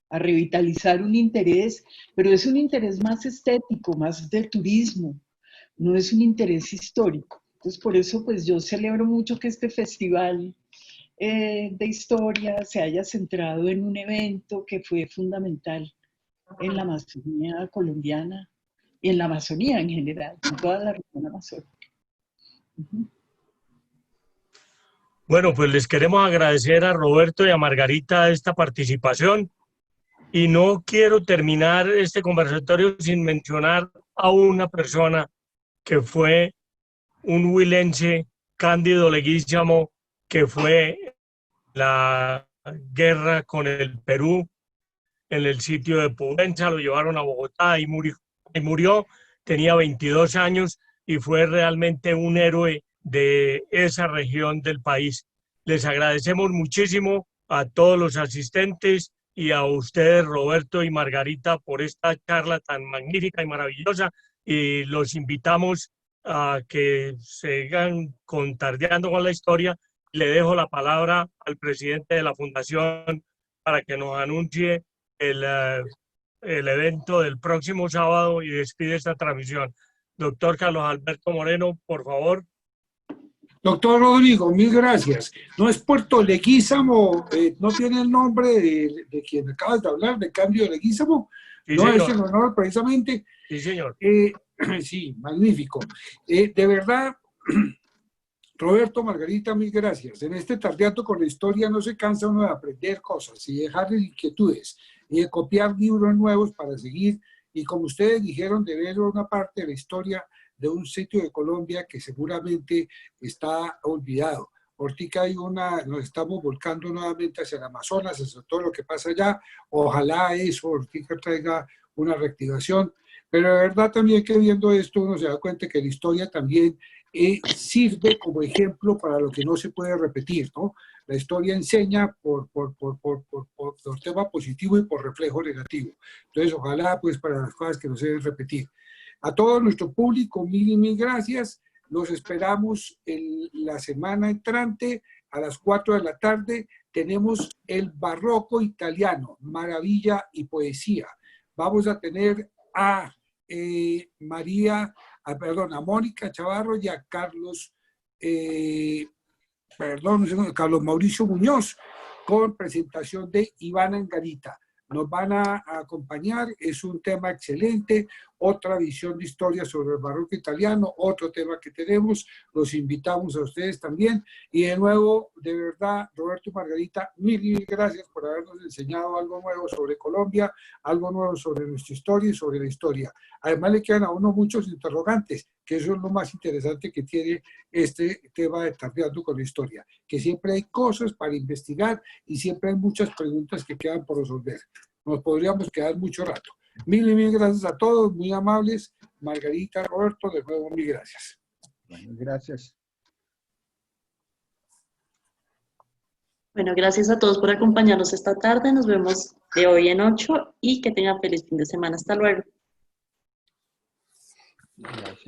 revitalizar un interés, pero es un interés más estético, más de turismo, no es un interés histórico. Entonces por eso pues yo celebro mucho que este festival de historia se haya centrado en un evento que fue fundamental en la Amazonía colombiana y en la Amazonía en general, en toda la región amazónica. Bueno, pues les queremos agradecer a Roberto y a Margarita esta participación, y no quiero terminar este conversatorio sin mencionar a una persona que fue un huilense, Cándido Leguízamo, que fue la guerra con el Perú en el sitio de Pubenza, lo llevaron a Bogotá y murió, tenía 22 años y fue realmente un héroe de esa región del país. Les agradecemos muchísimo a todos los asistentes y a ustedes, Roberto y Margarita, por esta charla tan magnífica y maravillosa, y los invitamos a que sigan contardeando con la historia. Le dejo la palabra al presidente de la Fundación para que nos anuncie el evento del próximo sábado y despide esta transmisión. Doctor Carlos Alberto Moreno, por favor. Doctor Rodrigo, mil gracias. No es Puerto Leguízamo, no tiene el nombre de quien acabas de hablar, de Cándido Leguízamo. Sí, no señor. Es en honor precisamente. Sí, señor. Sí, magnífico. De verdad, Roberto, Margarita, mil gracias. En este tardeato con la historia no se cansa uno de aprender cosas y dejar inquietudes y de copiar libros nuevos para seguir, y como ustedes dijeron, de ver una parte de la historia de un sitio de Colombia que seguramente está olvidado. Ahorita nos estamos volcando nuevamente hacia el Amazonas, hacia todo lo que pasa allá. Ojalá eso ahorita traiga una reactivación. Pero de verdad también que viendo esto uno se da cuenta que la historia también sirve como ejemplo para lo que no se puede repetir, ¿no? La historia enseña por tema positivo y por reflejo negativo. Entonces, ojalá, pues, para las cosas que no se deben repetir. A todo nuestro público, mil y mil gracias. Los esperamos la semana entrante a las 4 de la tarde. Tenemos el barroco italiano, maravilla y poesía. Vamos a tener a a Mónica Chavarro y a Carlos Mauricio Muñoz, con presentación de Ivana Angarita. Nos van a acompañar, es un tema excelente, otra visión de historia sobre el barroco italiano, otro tema que tenemos, los invitamos a ustedes también. Y de nuevo, de verdad, Roberto y Margarita, mil gracias por habernos enseñado algo nuevo sobre Colombia, algo nuevo sobre nuestra historia y sobre la historia. Además, le quedan a uno muchos interrogantes, que eso es lo más interesante que tiene este tema de Tardeando con la Historia, que siempre hay cosas para investigar y siempre hay muchas preguntas que quedan por resolver. Nos podríamos quedar mucho rato. Mil y mil gracias a todos, muy amables. Margarita, Roberto, de nuevo, mil gracias. Bueno, gracias. Bueno, gracias a todos por acompañarnos esta tarde. Nos vemos de hoy en 8 y que tengan feliz fin de semana. Hasta luego. Gracias.